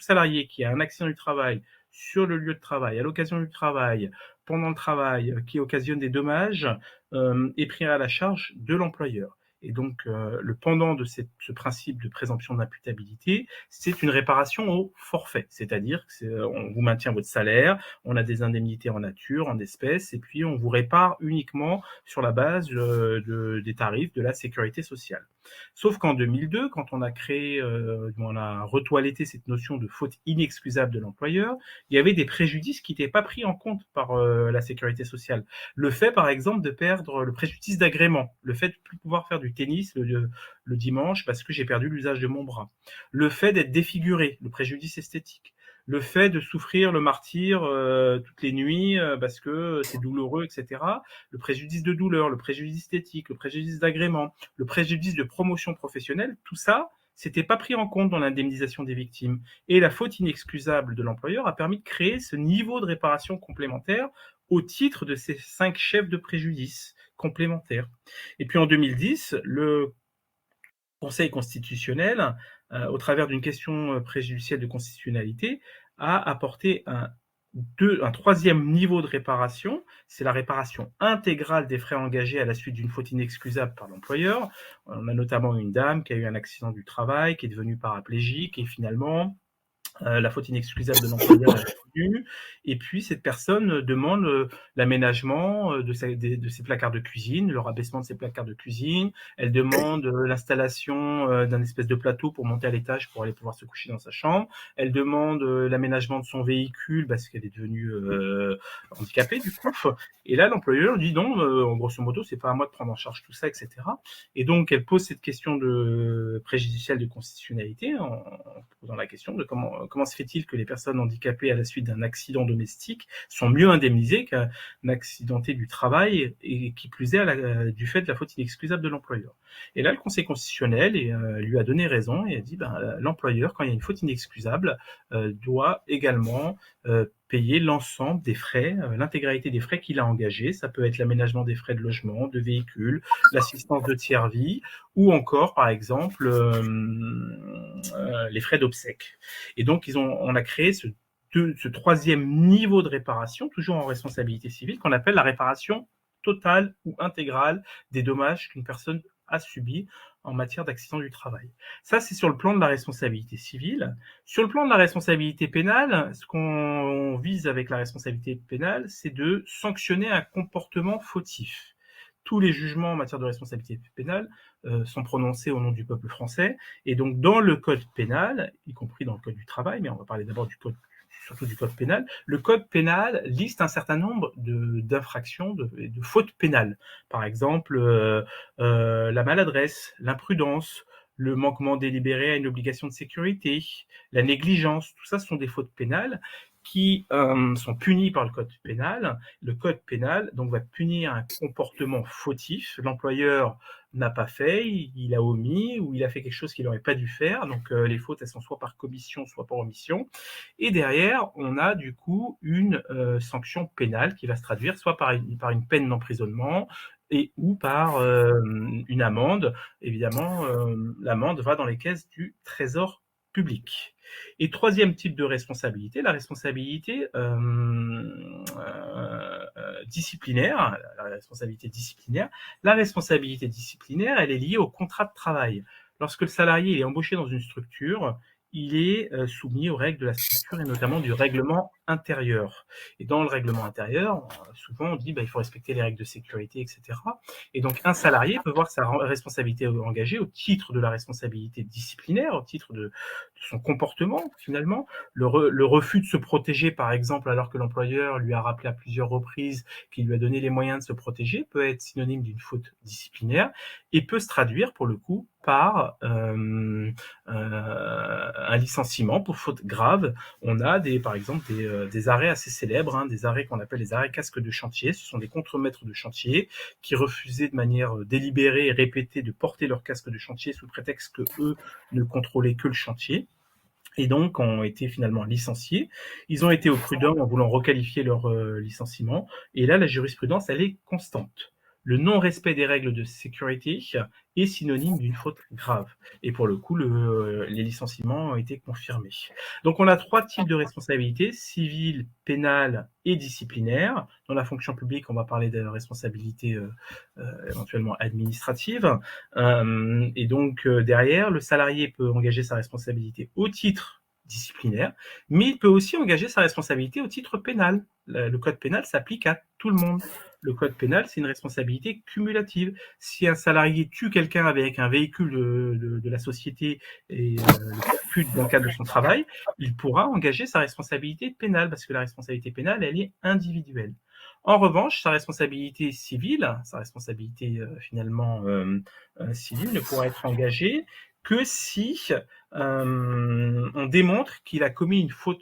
salarié qui a un accident du travail sur le lieu de travail, à l'occasion du travail, pendant le travail, qui occasionne des dommages, est pris à la charge de l'employeur. Et donc, le pendant de ce principe de présomption d'imputabilité, c'est une réparation au forfait. C'est-à-dire qu'on vous maintient votre salaire, on a des indemnités en nature, en espèces, et puis on vous répare uniquement sur la base des tarifs de la sécurité sociale. Sauf qu'en 2002, quand on a retoiletté cette notion de faute inexcusable de l'employeur, il y avait des préjudices qui n'étaient pas pris en compte par la sécurité sociale. Le fait, par exemple, de perdre le préjudice d'agrément, le fait de ne plus pouvoir faire du tennis le dimanche parce que j'ai perdu l'usage de mon bras, le fait d'être défiguré, le préjudice esthétique, le fait de souffrir le martyre toutes les nuits parce que c'est douloureux, etc., le préjudice de douleur, le préjudice esthétique, le préjudice d'agrément, le préjudice de promotion professionnelle, tout ça, c'était pas pris en compte dans l'indemnisation des victimes. Et la faute inexcusable de l'employeur a permis de créer ce niveau de réparation complémentaire au titre de ces 5 chefs de préjudice complémentaires. Et puis en 2010, le Conseil constitutionnel, au travers d'une question préjudicielle de constitutionnalité, a apporté un troisième niveau de réparation, c'est la réparation intégrale des frais engagés à la suite d'une faute inexcusable par l'employeur. On a notamment une dame qui a eu un accident du travail, qui est devenue paraplégique, et finalement, la faute inexcusable de l'employeur est reconnue, et puis cette personne demande l'aménagement de ses placards de cuisine, le rabaissement de ses placards de cuisine, elle demande l'installation d'un espèce de plateau pour monter à l'étage pour aller pouvoir se coucher dans sa chambre, elle demande l'aménagement de son véhicule parce qu'elle est devenue handicapée du coup, et là l'employeur dit non, grosso modo c'est pas à moi de prendre en charge tout ça, etc. Et donc elle pose cette question de préjudicielle de constitutionnalité en posant la question de comment se fait-il que les personnes handicapées à la suite d'un accident domestique sont mieux indemnisées qu'un accidenté du travail, et qui plus est du fait de la faute inexcusable de l'employeur. Et là, le Conseil constitutionnel lui a donné raison et a dit l'employeur, quand il y a une faute inexcusable, doit également payer l'ensemble des frais, l'intégralité des frais qu'il a engagés. Ça peut être l'aménagement des frais de logement, de véhicule, l'assistance de tiers-vie, ou encore, par exemple, les frais d'obsèques. Et donc, on a créé ce troisième niveau de réparation, toujours en responsabilité civile, qu'on appelle la réparation totale ou intégrale des dommages qu'une personne a subis en matière d'accident du travail. Ça, c'est sur le plan de la responsabilité civile. Sur le plan de la responsabilité pénale, ce qu'on vise avec la responsabilité pénale, c'est de sanctionner un comportement fautif. Tous les jugements en matière de responsabilité pénale sont prononcés au nom du peuple français, et donc dans le code pénal, y compris dans le code du travail, mais on va parler d'abord surtout du code pénal, le code pénal liste un certain nombre d'infractions, de fautes pénales. Par exemple, la maladresse, l'imprudence, le manquement délibéré à une obligation de sécurité, la négligence, tout ça sont des fautes pénales qui sont punis par le code pénal. Le code pénal donc va punir un comportement fautif. L'employeur n'a pas fait, il a omis, ou il a fait quelque chose qu'il n'aurait pas dû faire. Donc les fautes, elles sont soit par commission, soit par omission. Et derrière, on a du coup une sanction pénale qui va se traduire soit par une peine d'emprisonnement ou par une amende. Évidemment, l'amende va dans les caisses du Trésor public. Et troisième type de responsabilité, la responsabilité disciplinaire. La responsabilité disciplinaire, elle est liée au contrat de travail. Lorsque le salarié est embauché dans une structure, il est soumis aux règles de la structure et notamment du règlement intérieur. Et dans le règlement intérieur, souvent on dit il faut respecter les règles de sécurité, etc. Et donc un salarié peut voir sa responsabilité engagée au titre de la responsabilité disciplinaire, au titre de son comportement finalement, le refus de se protéger par exemple alors que l'employeur lui a rappelé à plusieurs reprises qu'il lui a donné les moyens de se protéger peut être synonyme d'une faute disciplinaire et peut se traduire pour le coup par un licenciement pour faute grave. On a par exemple des arrêts assez célèbres, des arrêts qu'on appelle les arrêts casques de chantier. Ce sont des contremaîtres de chantier qui refusaient de manière délibérée et répétée de porter leur casque de chantier sous prétexte que eux ne contrôlaient que le chantier. et donc ont été finalement licenciés. Ils ont été au prud'homme en voulant requalifier leur licenciement. Et là, la jurisprudence, elle est constante. Le non-respect des règles de sécurité est synonyme d'une faute grave. Et pour le coup, les licenciements ont été confirmés. Donc on a 3 types de responsabilités, civile, pénale et disciplinaire. Dans la fonction publique, on va parler de responsabilité éventuellement administrative. Et donc derrière, le salarié peut engager sa responsabilité au titre disciplinaire, mais il peut aussi engager sa responsabilité au titre pénal. Le code pénal s'applique à tout le monde. Le code pénal, c'est une responsabilité cumulative. Si un salarié tue quelqu'un avec un véhicule de la société et le percute dans le cadre de son travail, il pourra engager sa responsabilité pénale, parce que la responsabilité pénale, elle est individuelle. En revanche, sa responsabilité civile, sa responsabilité finalement civile ne pourra être engagée que si on démontre qu'il a commis une faute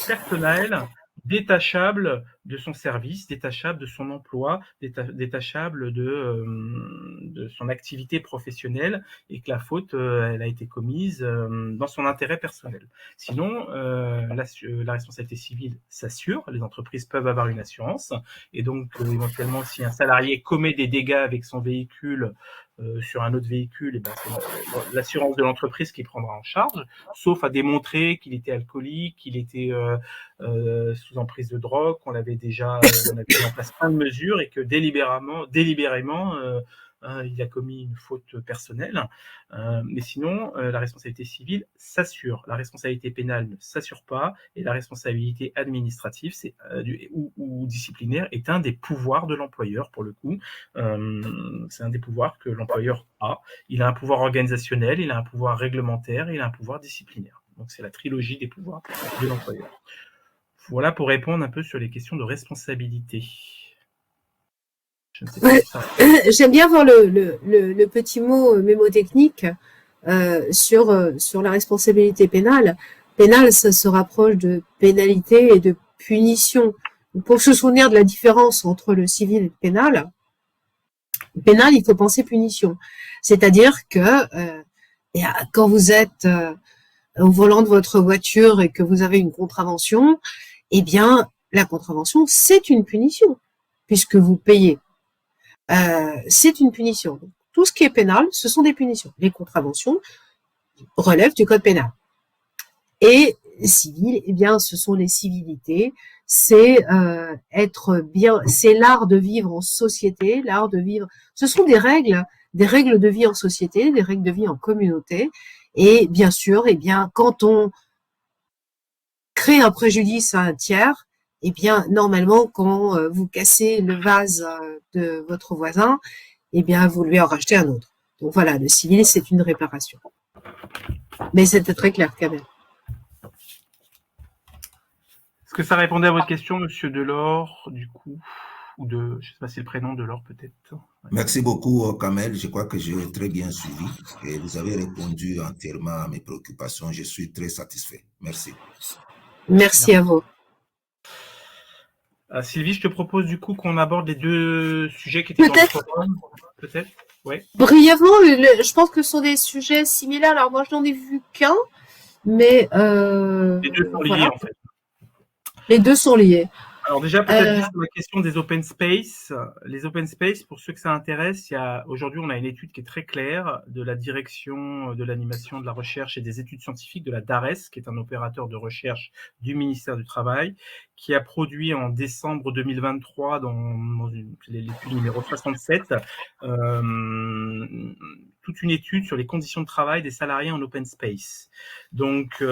personnelle, détachable de son service, détachable de son emploi, détachable de son activité professionnelle, et que la faute, elle a été commise dans son intérêt personnel. Sinon, la responsabilité civile s'assure, les entreprises peuvent avoir une assurance, et donc éventuellement, si un salarié commet des dégâts avec son véhicule sur un autre véhicule, et ben, c'est l'assurance de l'entreprise qui prendra en charge, sauf à démontrer qu'il était alcoolique, qu'il était sous emprise de drogue, qu'on avait déjà on avait mis en place plein de mesures, et que délibérément il a commis une faute personnelle. Mais sinon, la responsabilité civile s'assure. La responsabilité pénale ne s'assure pas, et la responsabilité administrative ou disciplinaire est un des pouvoirs de l'employeur, pour le coup. C'est un des pouvoirs que l'employeur a. Il a un pouvoir organisationnel, il a un pouvoir réglementaire, et il a un pouvoir disciplinaire. Donc c'est la trilogie des pouvoirs de l'employeur. Voilà pour répondre un peu sur les questions de responsabilité. Je ne sais pas si ça... J'aime bien voir le petit mot mémotechnique sur la responsabilité pénale. Pénale, ça se rapproche de pénalité et de punition. Pour se souvenir de la différence entre le civil et le pénal, il faut penser punition. C'est-à-dire que quand vous êtes au volant de votre voiture et que vous avez une contravention, eh bien, la contravention, c'est une punition, puisque vous payez. C'est une punition. Donc, tout ce qui est pénal, ce sont des punitions. Les contraventions relèvent du code pénal. Et civil, eh bien, ce sont les civilités. C'est être bien. C'est l'art de vivre en société, l'art de vivre. Ce sont des règles de vie en société, des règles de vie en communauté. Et bien sûr, eh bien, quand on crée un préjudice à un tiers, eh bien, normalement, quand vous cassez le vase de votre voisin, eh bien, vous lui en rachetez un autre. Donc voilà, le civil, c'est une réparation. Mais c'était très clair quand même. Est-ce que ça répondait à votre question, Monsieur Delors, du coup, ou je ne sais pas si c'est le prénom Delors peut-être. Ouais. Merci beaucoup, Kamel. Je crois que j'ai très bien suivi et vous avez répondu entièrement à mes préoccupations. Je suis très satisfait. Merci. Merci à vous. Sylvie, je te propose du coup qu'on aborde les 2 sujets qui étaient dans le forum. Peut-être. Ouais. Brièvement, je pense que ce sont des sujets similaires. Alors moi, je n'en ai vu qu'un, mais les 2 sont liés voilà. En fait. Les 2 sont liés. Alors déjà, peut-être juste sur la question des open space. Les open space, pour ceux que ça intéresse, aujourd'hui, on a une étude qui est très claire de la direction de l'animation, de la recherche et des études scientifiques de la DARES, qui est un opérateur de recherche du ministère du Travail, qui a produit en décembre 2023, dans l'étude numéro 67, toute une étude sur les conditions de travail des salariés en open space. Donc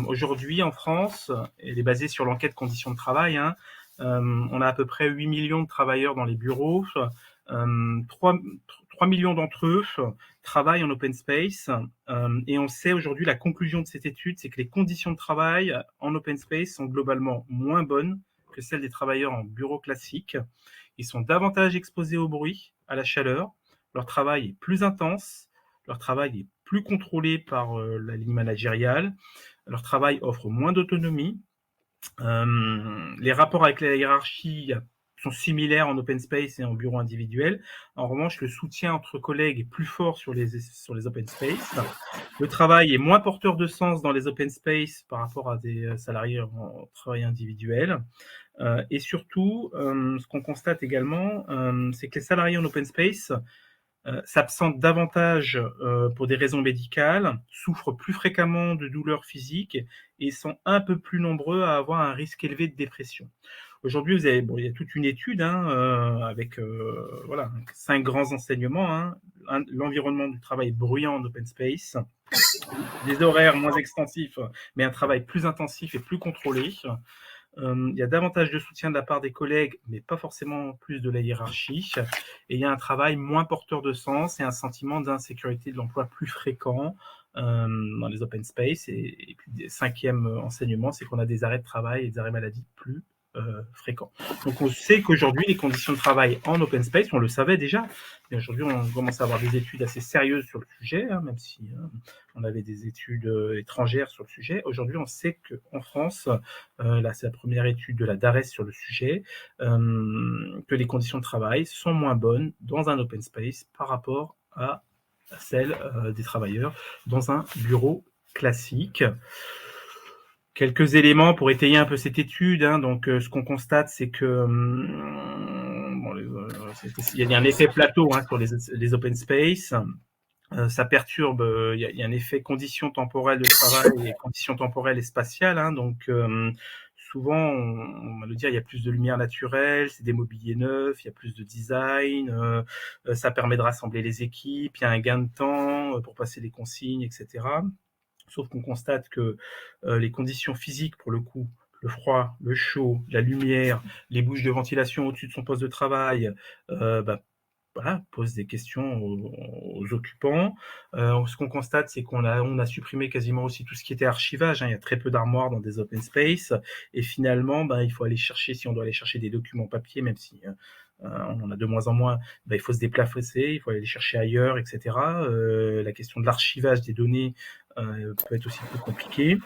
aujourd'hui, en France, elle est basée sur l'enquête conditions de travail, on a à peu près 8 millions de travailleurs dans les bureaux. 3 millions d'entre eux travaillent en open space. Et on sait aujourd'hui, la conclusion de cette étude, c'est que les conditions de travail en open space sont globalement moins bonnes que celles des travailleurs en bureau classique. Ils sont davantage exposés au bruit, à la chaleur. Leur travail est plus intense. Leur travail est plus contrôlé par la ligne managériale. Leur travail offre moins d'autonomie. Les rapports avec la hiérarchie, il y a sont similaires en open space et en bureau individuel. En revanche, le soutien entre collègues est plus fort sur les open space. Le travail est moins porteur de sens dans les open space par rapport à des salariés en travail individuel. Et surtout, ce qu'on constate également, c'est que les salariés en open space s'absentent davantage pour des raisons médicales, souffrent plus fréquemment de douleurs physiques et sont un peu plus nombreux à avoir un risque élevé de dépression. Aujourd'hui, il y a toute une étude avec 5 grands enseignements. L'environnement du travail bruyant en open space, des horaires moins extensifs, mais un travail plus intensif et plus contrôlé. Il y a davantage de soutien de la part des collègues, mais pas forcément plus de la hiérarchie. Et il y a un travail moins porteur de sens et un sentiment d'insécurité de l'emploi plus fréquent dans les open space. Et puis, 5e enseignement, c'est qu'on a des arrêts de travail et des arrêts maladie plus fréquents. Donc, on sait qu'aujourd'hui, les conditions de travail en open space, on le savait déjà, mais aujourd'hui, on commence à avoir des études assez sérieuses sur le sujet, même si on avait des études étrangères sur le sujet. Aujourd'hui, on sait qu'en France, là, c'est la première étude de la DARES sur le sujet, que les conditions de travail sont moins bonnes dans un open space par rapport à celles des travailleurs dans un bureau classique. Quelques éléments pour étayer un peu cette étude. Donc, ce qu'on constate, c'est que il y a un effet plateau sur les open space. Ça perturbe. Il y a un effet conditions temporelles de travail et conditions temporelles et spatiales. Donc, souvent, on va le dire, il y a plus de lumière naturelle, c'est des mobiliers neufs, il y a plus de design, ça permet de rassembler les équipes, il y a un gain de temps pour passer les consignes, etc. Sauf qu'on constate que les conditions physiques, pour le coup, le froid, le chaud, la lumière, les bouches de ventilation au-dessus de son poste de travail, posent des questions aux occupants. Ce qu'on constate, c'est qu'on a supprimé quasiment aussi tout ce qui était archivage. Il y a très peu d'armoires dans des open space. Et finalement, il faut aller chercher, si on doit aller chercher des documents papier, même si on en a de moins en moins, il faut se déplacer, il faut aller les chercher ailleurs, etc. La question de l'archivage des données peut être aussi plus compliquée.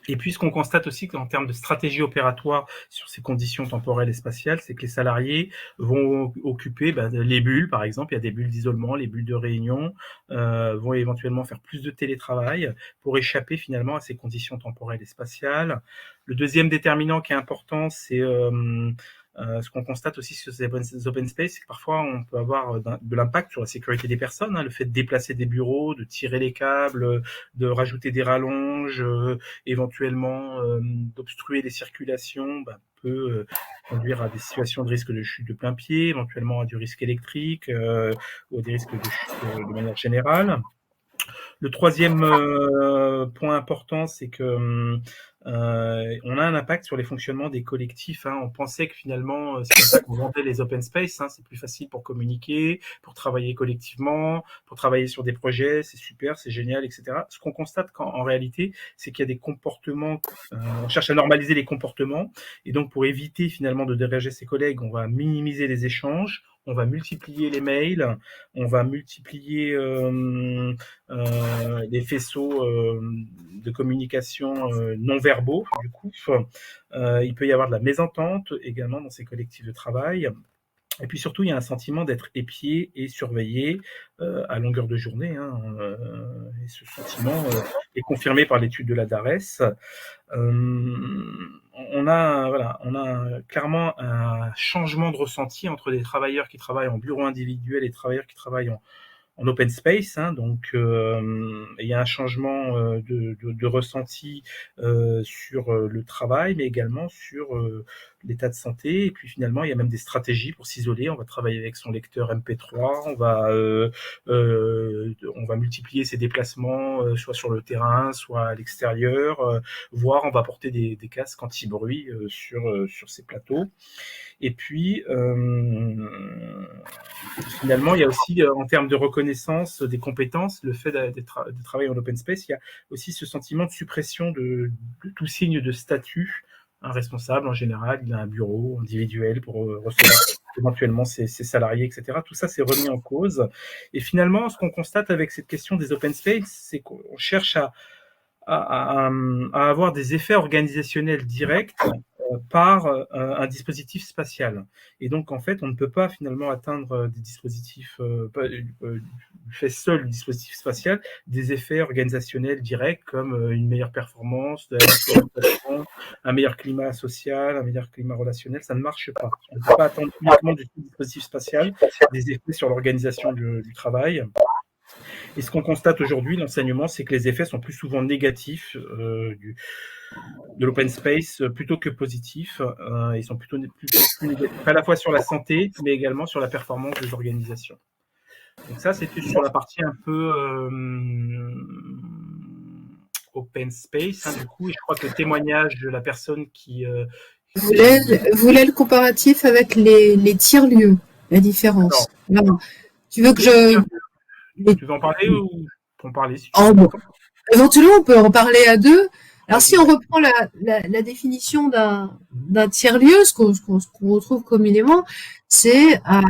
Et puis, ce qu'on constate aussi qu'en termes de stratégie opératoire sur ces conditions temporelles et spatiales, c'est que les salariés vont occuper les bulles, par exemple. Il y a des bulles d'isolement, les bulles de réunion, vont éventuellement faire plus de télétravail pour échapper finalement à ces conditions temporelles et spatiales. Le deuxième déterminant qui est important, c'est ce qu'on constate aussi sur ces open space, c'est que parfois on peut avoir de l'impact sur la sécurité des personnes, le fait de déplacer des bureaux, de tirer les câbles, de rajouter des rallonges, éventuellement d'obstruer les circulations, peut conduire à des situations de risque de chute de plein pied, éventuellement à du risque électrique ou à des risques de chute de manière générale. Le troisième point important, c'est que on a un impact sur les fonctionnements des collectifs. On pensait que finalement, c'est comme ça qu'on vendait les open space. C'est plus facile pour communiquer, pour travailler collectivement, pour travailler sur des projets. C'est super, c'est génial, etc. Ce qu'on constate en réalité, c'est qu'il y a des comportements. On cherche à normaliser les comportements, et donc pour éviter finalement de déranger ses collègues, on va minimiser les échanges. On va multiplier les mails, on va multiplier les faisceaux de communication non verbaux. Du coup, il peut y avoir de la mésentente également dans ces collectifs de travail. Et puis surtout, il y a un sentiment d'être épié et surveillé à longueur de journée. Et ce sentiment est confirmé par l'étude de la DARES. On a clairement un changement de ressenti entre les travailleurs qui travaillent en bureau individuel et les travailleurs qui travaillent en open space. Donc, il y a un changement de ressenti sur le travail, mais également sur l'état de santé. Et puis finalement, il y a même des stratégies pour s'isoler. On va travailler avec son lecteur MP3. On va multiplier ses déplacements, soit sur le terrain, soit à l'extérieur. Voire on va porter des casques anti-bruit sur ces plateaux. Et puis, finalement, il y a aussi, en termes de reconnaissance des compétences, le fait de travailler en open space, il y a aussi ce sentiment de suppression de tout signe de statut. Un responsable, en général, il a un bureau individuel pour recevoir éventuellement ses salariés, etc. Tout ça, c'est remis en cause. Et finalement, ce qu'on constate avec cette question des open space, c'est qu'on cherche à avoir des effets organisationnels directs par un dispositif spatial. Et donc, en fait, on ne peut pas finalement atteindre des dispositifs, fait seul le dispositif spatial, des effets organisationnels directs comme une meilleure performance, de la mutualisation, un meilleur climat social, un meilleur climat relationnel. Ça ne marche pas. On ne peut pas attendre uniquement du dispositif spatial des effets sur l'organisation du travail. Et ce qu'on constate aujourd'hui, l'enseignement, c'est que les effets sont plus souvent négatifs de l'open space plutôt que positifs. Ils sont plutôt plus négatifs à la fois sur la santé, mais également sur la performance des organisations. Donc ça, c'était sur la partie un peu open space, du coup. Et je crois que le témoignage de la personne qui... Vous voulez le comparatif avec les tiers-lieux, la différence. Non. Tu veux que Tu veux en parler ou pour en parler si tu veux. Bon. Éventuellement, on peut en parler à deux. Alors, si on reprend la définition d'un tiers-lieu, ce qu'on retrouve communément, c'est un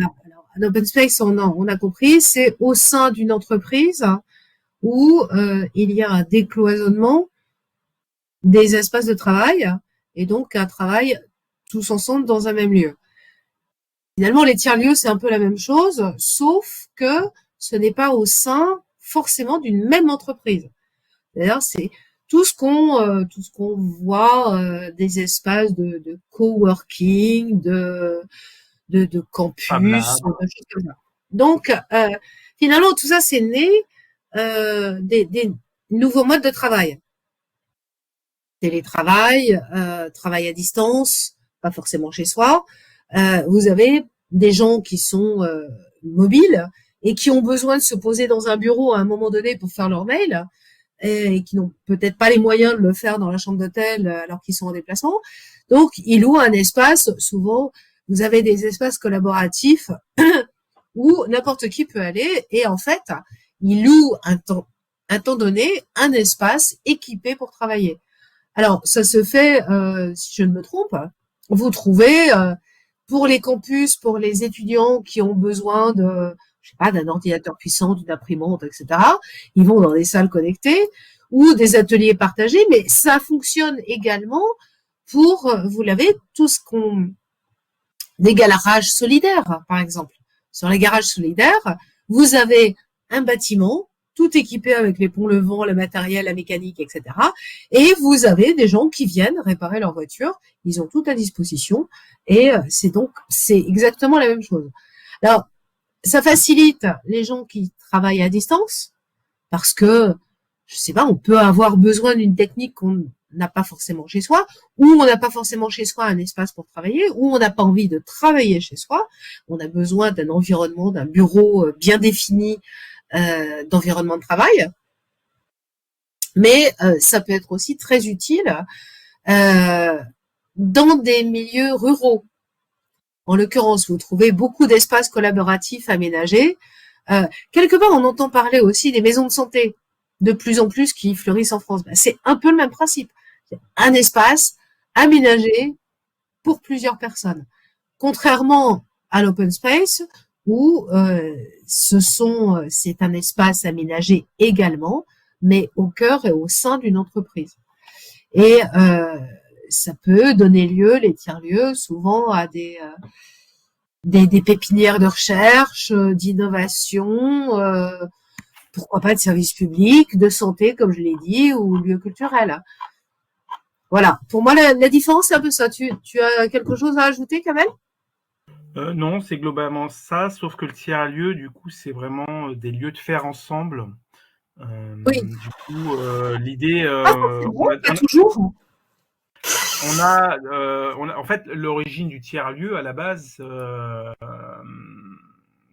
open space, on a compris, c'est au sein d'une entreprise où il y a un décloisonnement des espaces de travail et donc un travail tous ensemble dans un même lieu. Finalement, les tiers-lieux, c'est un peu la même chose, sauf que ce n'est pas au sein forcément d'une même entreprise. D'ailleurs, c'est tout ce qu'on voit des espaces de coworking, de campus, de choses comme ça. Donc, finalement, tout ça, c'est né des nouveaux modes de travail. Télétravail, travail à distance, pas forcément chez soi. Vous avez des gens qui sont mobiles et qui ont besoin de se poser dans un bureau à un moment donné pour faire leur mail et qui n'ont peut-être pas les moyens de le faire dans la chambre d'hôtel alors qu'ils sont en déplacement. Donc, ils louent un espace. Souvent, vous avez des espaces collaboratifs où n'importe qui peut aller et en fait, ils louent un temps donné, un espace équipé pour travailler. Alors, ça se fait, si je ne me trompe, vous trouvez pour les campus, pour les étudiants qui ont besoin d'un ordinateur puissant, d'une imprimante, etc. Ils vont dans des salles connectées ou des ateliers partagés, mais ça fonctionne également pour, vous l'avez, des garages solidaires, par exemple. Sur les garages solidaires, vous avez un bâtiment tout équipé avec les ponts levants, le matériel, la mécanique, etc. Et vous avez des gens qui viennent réparer leur voiture. Ils ont tout à disposition. Et c'est exactement la même chose. Alors, ça facilite les gens qui travaillent à distance parce que, je sais pas, on peut avoir besoin d'une technique qu'on n'a pas forcément chez soi, ou on n'a pas forcément chez soi un espace pour travailler, ou on n'a pas envie de travailler chez soi. On a besoin d'un environnement, d'un bureau bien défini, d'environnement de travail. Mais ça peut être aussi très utile dans des milieux ruraux. En l'occurrence, vous trouvez beaucoup d'espaces collaboratifs aménagés. Quelque part, on entend parler aussi des maisons de santé, de plus en plus qui fleurissent en France. C'est un peu le même principe. Un espace aménagé pour plusieurs personnes. Contrairement à l'open space, où c'est un espace aménagé également, mais au cœur et au sein d'une entreprise. Et ça peut donner lieu, les tiers-lieux, souvent à des pépinières de recherche, d'innovation, pourquoi pas de services publics, de santé, comme je l'ai dit, ou lieux culturels. Voilà. Pour moi, la différence, c'est un peu ça. Tu as quelque chose à ajouter, Kamel ? Non, c'est globalement ça, sauf que le tiers-lieu, du coup, c'est vraiment des lieux de faire ensemble. Oui. Du coup, l'idée... toujours. En fait, l'origine du tiers-lieu, à la base,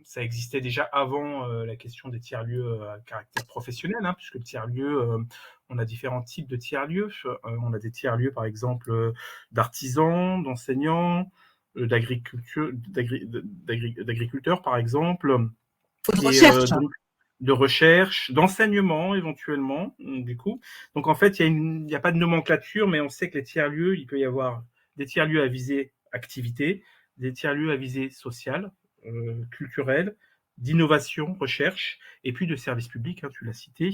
ça existait déjà avant la question des tiers-lieux à caractère professionnel, puisque le tiers-lieu, on a différents types de tiers-lieux. On a des tiers-lieux, par exemple, d'artisans, d'enseignants, d'agriculteurs, par exemple. De recherche, d'enseignement éventuellement, du coup. Donc en fait, il n'y a pas de nomenclature, mais on sait que les tiers-lieux, il peut y avoir des tiers-lieux à visée activité, des tiers-lieux à visée sociale, culturelle, d'innovation, recherche, et puis de services publics, hein, tu l'as cité.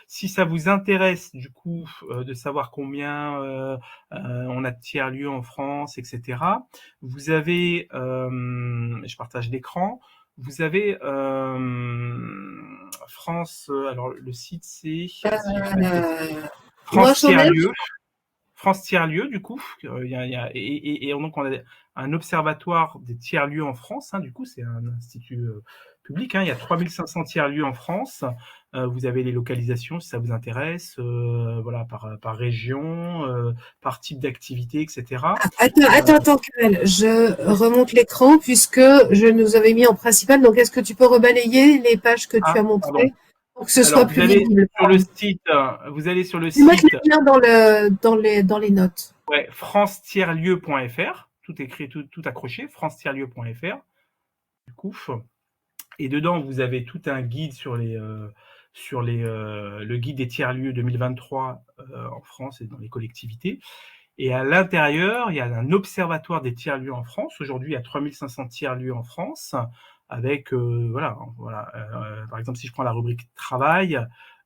Si ça vous intéresse, du coup, de savoir combien on a de tiers-lieux en France, etc., vous avez, je partage l'écran, vous avez France, alors le site c'est, si je dis pas de bêtises, Moi, France j'en ai. Tiers-Lieux. France Tiers-Lieux, du coup, et donc on a un observatoire des tiers-lieux en France, hein, du coup, c'est un institut public, hein, il y a 3500 tiers-lieux en France, vous avez les localisations si ça vous intéresse, voilà, par région, par type d'activité, etc. Attends, Kamel, je remonte l'écran puisque je nous avais mis en principal. Donc, est-ce que tu peux rebalayer les pages que tu as Pardon. montrées pour que ce soit Alors, plus lisible? vous allez sur le Tu mettre site, les liens dans les notes. ouais, francetierlieu.fr, tout écrit, tout accroché, francetierlieu.fr, du coup. Et dedans, vous avez tout un guide le guide des tiers-lieux 2023 en France et dans les collectivités. Et à l'intérieur, il y a un observatoire des tiers-lieux en France. Aujourd'hui, il y a 3500 tiers-lieux en France, avec, voilà, par exemple, si je prends la rubrique travail,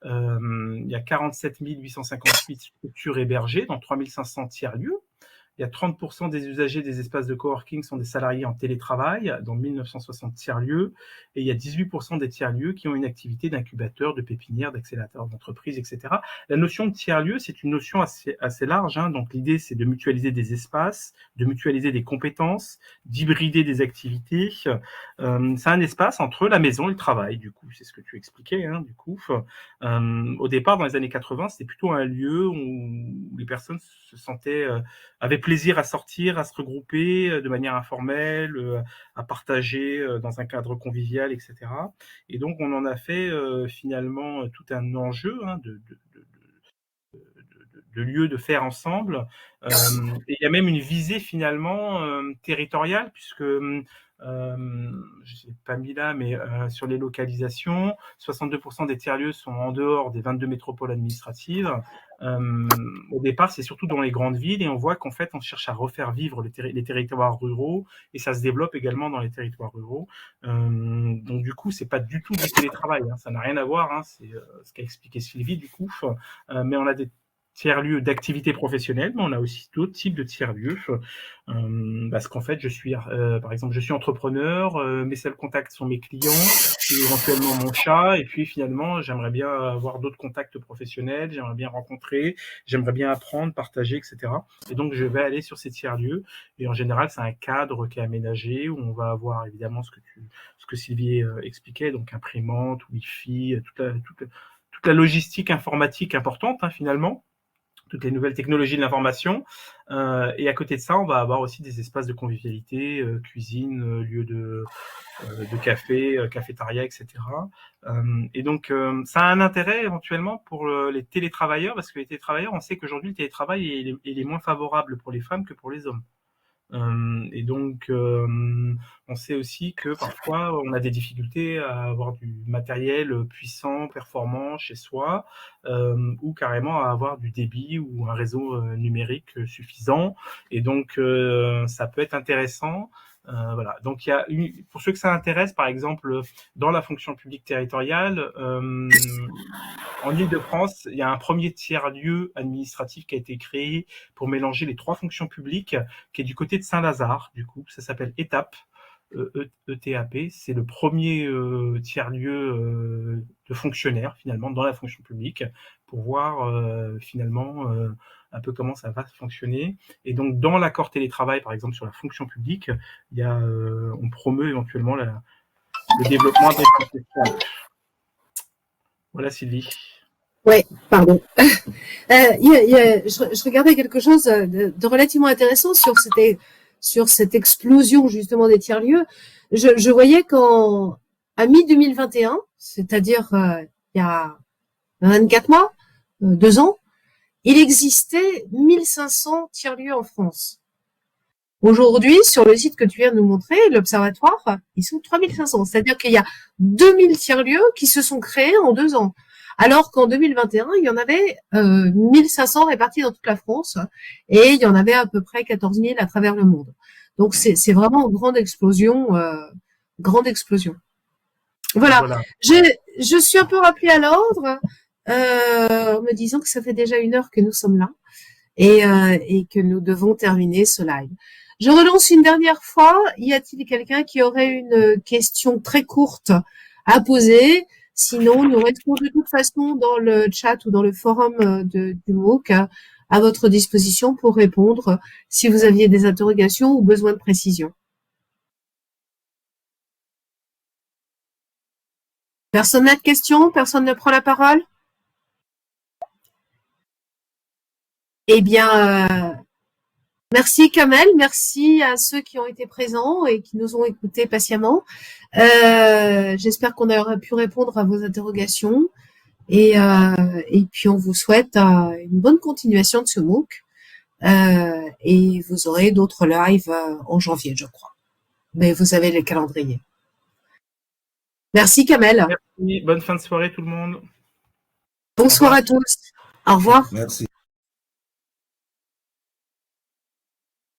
il y a 47 858 structures hébergées dans 3500 tiers-lieux. Il y a 30% des usagers des espaces de coworking sont des salariés en télétravail, dans 1960 tiers-lieux, et il y a 18% des tiers-lieux qui ont une activité d'incubateur, de pépinière, d'accélérateur d'entreprise, etc. La notion de tiers-lieu, c'est une notion assez large, hein. Donc l'idée, c'est de mutualiser des espaces, de mutualiser des compétences, d'hybrider des activités. C'est un espace entre la maison et le travail, du coup, c'est ce que tu expliquais, hein, du coup. Au départ, dans les années 80, c'était plutôt un lieu où les personnes se sentaient avaient plaisir à sortir, à se regrouper de manière informelle, à partager dans un cadre convivial, etc. Et donc, on en a fait finalement tout un enjeu, hein, de lieu de faire ensemble. Et il y a même une visée finalement territoriale, puisque je ne l'ai pas mis là, mais sur les localisations, 62% des tiers-lieux sont en dehors des 22 métropoles administratives. Au départ, c'est surtout dans les grandes villes, et on voit qu'en fait, on cherche à refaire vivre les territoires ruraux, et ça se développe également dans les territoires ruraux. Donc du coup, c'est pas du tout du télétravail, hein, ça n'a rien à voir, hein, c'est ce qu'a expliqué Sylvie, du coup. Mais on a des tiers-lieux d'activité professionnelle, mais on a aussi d'autres types de tiers-lieux, parce qu'en fait, par exemple, je suis entrepreneur, mes seuls contacts sont mes clients, et éventuellement mon chat, et puis finalement, j'aimerais bien avoir d'autres contacts professionnels, j'aimerais bien rencontrer, j'aimerais bien apprendre, partager, etc. Et donc, je vais aller sur ces tiers-lieux, et en général, c'est un cadre qui est aménagé, où on va avoir évidemment ce que Sylvie expliquait, donc imprimante, Wi-Fi, toute la logistique informatique importante, hein, finalement, toutes les nouvelles technologies de l'information. Et à côté de ça, on va avoir aussi des espaces de convivialité, cuisine, lieu de café, cafétéria, etc. Et donc, ça a un intérêt éventuellement pour les télétravailleurs, parce que les télétravailleurs, on sait qu'aujourd'hui, le télétravail il est moins favorable pour les femmes que pour les hommes. Et donc, on sait aussi que parfois, on a des difficultés à avoir du matériel puissant, performant chez soi, ou carrément à avoir du débit ou un réseau numérique suffisant. Et donc, ça peut être intéressant. Voilà. Donc, pour ceux que ça intéresse, par exemple, dans la fonction publique territoriale, en Île-de-France, il y a un premier tiers-lieu administratif qui a été créé pour mélanger les trois fonctions publiques, qui est du côté de Saint-Lazare, du coup. Ça s'appelle ETAP, ETAP. C'est le premier tiers-lieu de fonctionnaires, finalement, dans la fonction publique, pour voir, finalement, un peu comment ça va fonctionner. Et donc, dans l'accord télétravail, par exemple, sur la fonction publique, on promeut éventuellement le développement des fonctions. Voilà, Sylvie. Ouais, pardon. Je regardais quelque chose de relativement intéressant sur cette explosion justement des tiers-lieux. Je voyais à mi-2021, c'est-à-dire il y a 24 mois, 2 ans, il existait 1500 tiers-lieux en France. Aujourd'hui, sur le site que tu viens de nous montrer, l'Observatoire, ils sont 3500. C'est-à-dire qu'il y a 2000 tiers-lieux qui se sont créés en 2 ans. Alors qu'en 2021, il y en avait 1500 répartis dans toute la France et il y en avait à peu près 14 000 à travers le monde. Donc c'est vraiment une grande explosion, grande explosion. Voilà. Voilà. Je suis un peu rappelée à l'ordre, en me disant que ça fait déjà 1 heure que nous sommes là et que nous devons terminer ce live. Je relance une dernière fois. Y a-t-il quelqu'un qui aurait une question très courte à poser? Sinon, nous restons de toute façon dans le chat ou dans le forum du MOOC à votre disposition pour répondre si vous aviez des interrogations ou besoin de précision. Personne n'a de questions? Personne ne prend la parole? Eh bien, merci Kamel, merci à ceux qui ont été présents et qui nous ont écoutés patiemment. J'espère qu'on aura pu répondre à vos interrogations et puis on vous souhaite une bonne continuation de ce MOOC et vous aurez d'autres lives en janvier, je crois. Mais vous avez le calendrier. Merci Kamel. Merci. Bonne fin de soirée tout le monde. Bonsoir à tous. Au revoir. Merci.